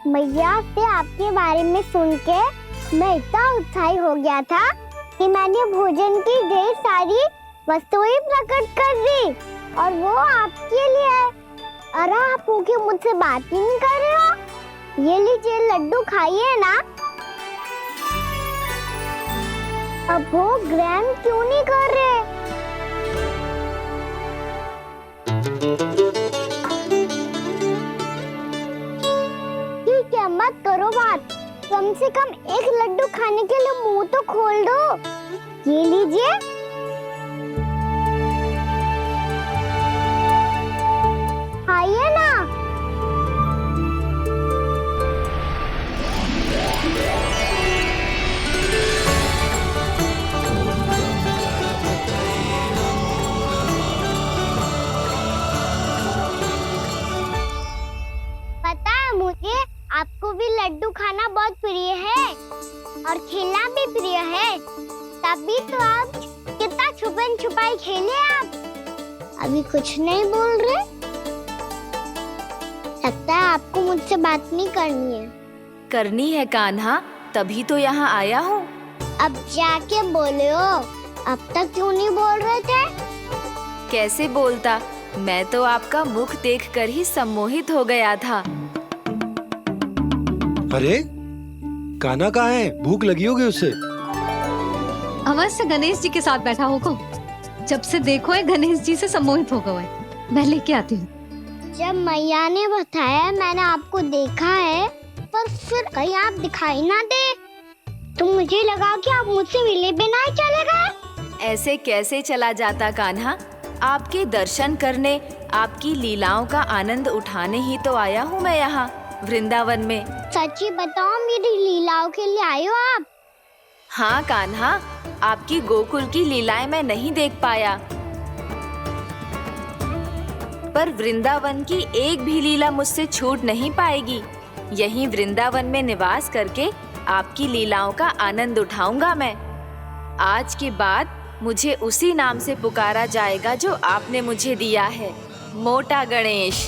मैया से आपके बारे में सुन के मैं इतना उत्साही हो गया था कि मैंने भोजन की ढेर सारी वस्तुएं प्रकट कर दी, और वो आपके लिए। अरे आप भूखे मुझसे बात ही नहीं कर रहे हो। ये लीजिए लड्डू खाइए ना। अब वो ग्रहण क्यों नहीं कर रहे? ठीक है, मत करो बात। कम से कम एक लड्डू खाने के लिए मुंह तो खोल दो। ये लीजिए। खाइए ना। पता है मुझे, आपको भी लड्डू खाना बहुत प्रिय है और खेलना भी प्रिय है, तभी तो आप कितना छुपन छुपाई खेले। आप अभी कुछ नहीं बोल रहे। लगता है आपको मुझसे बात नहीं करनी है। करनी है कान्हा, तभी तो यहाँ आया हूँ। अब जाके बोले हो। अब तक क्यों नहीं बोल रहे थे? कैसे बोलता, मैं तो आपका मुख देखकर ही सम्मोहित हो गया था। अरे कान्हा कहाँ है? भूख लगी होगी उसे। अवश्य गणेश जी के साथ बैठा होगा। जब से देखो है गणेश जी से सम्मोहित हो गए। मैं लेके आती हूँ। जब मैया ने बताया मैंने आपको देखा है, पर फिर कहीं आप दिखाई ना दे, तो मुझे लगा कि आप मुझसे मिले बिना ही चले गए। ऐसे कैसे चला जाता कान्हा? आपके दर्शन करने, आपकी लीलाओं का आनंद उठाने ही तो आया हूँ मैं यहाँ वृंदावन में। सच्ची बताओ, मेरी लीलाओं के लिए आए हो आप? हाँ कान्हा, आपकी गोकुल की लीलाएं मैं नहीं देख पाया, पर वृंदावन की एक भी लीला मुझसे छूट नहीं पाएगी। यहीं वृंदावन में निवास करके आपकी लीलाओं का आनंद उठाऊंगा मैं। आज के बाद मुझे उसी नाम से पुकारा जाएगा जो आपने मुझे दिया है, मोटा गणेश।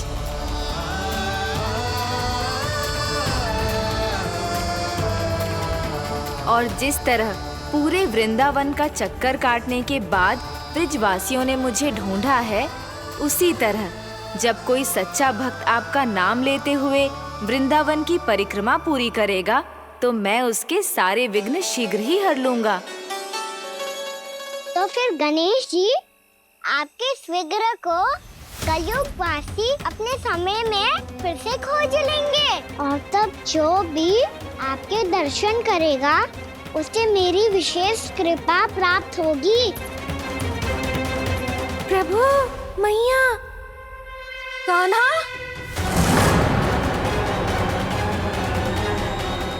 और जिस तरह पूरे वृंदावन का चक्कर काटने के बाद ब्रिजवासियों ने मुझे ढूंढा है, उसी तरह जब कोई सच्चा भक्त आपका नाम लेते हुए वृंदावन की परिक्रमा पूरी करेगा, तो मैं उसके सारे विघ्न शीघ्र ही हर लूंगा। तो फिर गणेश जी, आपके इस विग्रह को कलयुग वासी अपने समय में फिर से खोज लेंगे, और तब जो भी आपके दर्शन करेगा उसे मेरी विशेष कृपा प्राप्त होगी। प्रभु, मैया, कान्हा,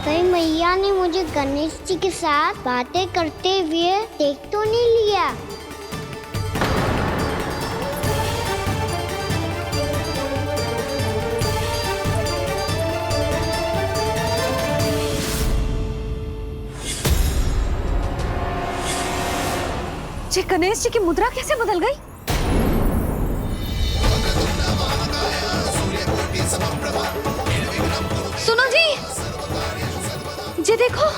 कहीं मैया ने मुझे गणेश जी के साथ बातें करते हुए देख तो नहीं लिया? ये गणेश जी की मुद्रा कैसे बदल गई? सुनो जी, ये देखो।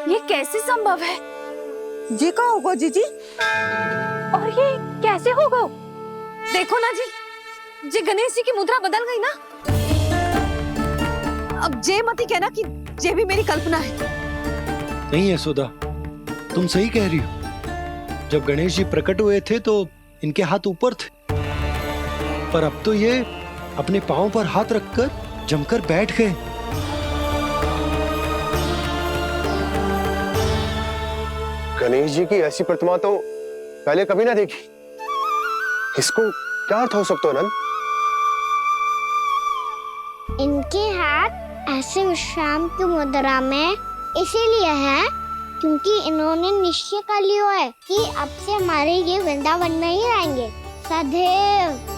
ये कैसे संभव है? ये क्या होगा जीजी? और ये कैसे होगा? देखो ना जी, जे गणेश जी की मुद्रा बदल गई ना। अब जे मत ही कहना कि जे भी मेरी कल्पना है। नहीं यशोदा, तुम सही कह रही हो। जब गणेश जी प्रकट हुए थे तो इनके हाथ ऊपर थे, पर अब तो ये अपने पांव पर हाथ रखकर जमकर बैठ गए। गणेश जी की ऐसी प्रतिमा तो पहले कभी ना देखी। इसको क्या अर्थ हो सकता है नंद? इनके हाथ ऐसे विश्राम की मुद्रा में इसीलिए है क्योंकि इन्होंने निश्चय कर लिया है कि अब से हमारे ये वृंदावन में ही रहेंगे सदैव।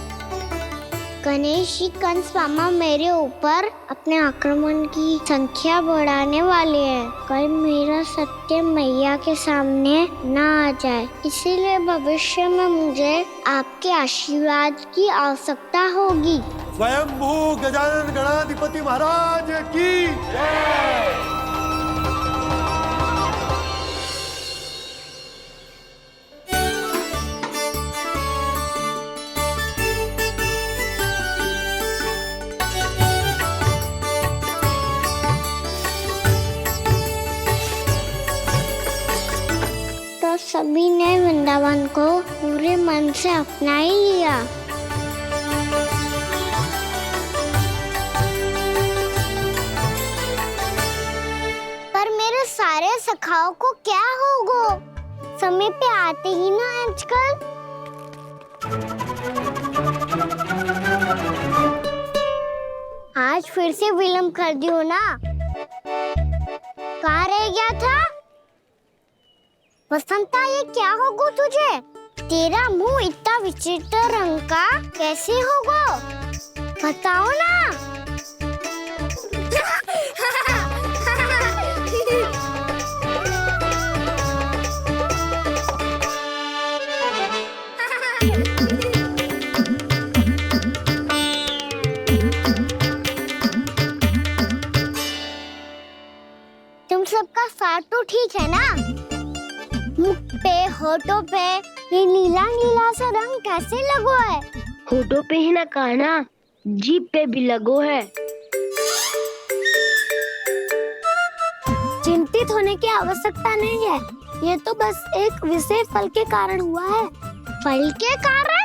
गणेश जी कंस मामा मेरे ऊपर अपने आक्रमण की संख्या बढ़ाने वाले हैं। कल मेरा सत्य मैया के सामने ना आ जाए, इसीलिए भविष्य में मुझे आपके आशीर्वाद की आवश्यकता होगी। स्वयंभू गजानन गणाधिपति महाराज की जय। तो सभी ने वृंदावन को पूरे मन से अपना ही लिया। पर मेरे सारे सखाओं को क्या होगा? समय पे आते ही ना आजकल। आज फिर से विलम्ब कर दियो ना। कहाँ रह गया था? वसंता, ये क्या होगा तुझे? तेरा मुंह इतना विचित्र रंग का कैसे होगा? बताओ ना। तुम सबका साथ तो ठीक है ना? मुख पे, होठों पे ये नीला नीला सा रंग कैसे लगो है? होठों पे ही ना कहना, जीभ पे भी लगो है। चिंतित होने की आवश्यकता नहीं है, ये तो बस एक विशेष फल के कारण हुआ है। फल के कारण?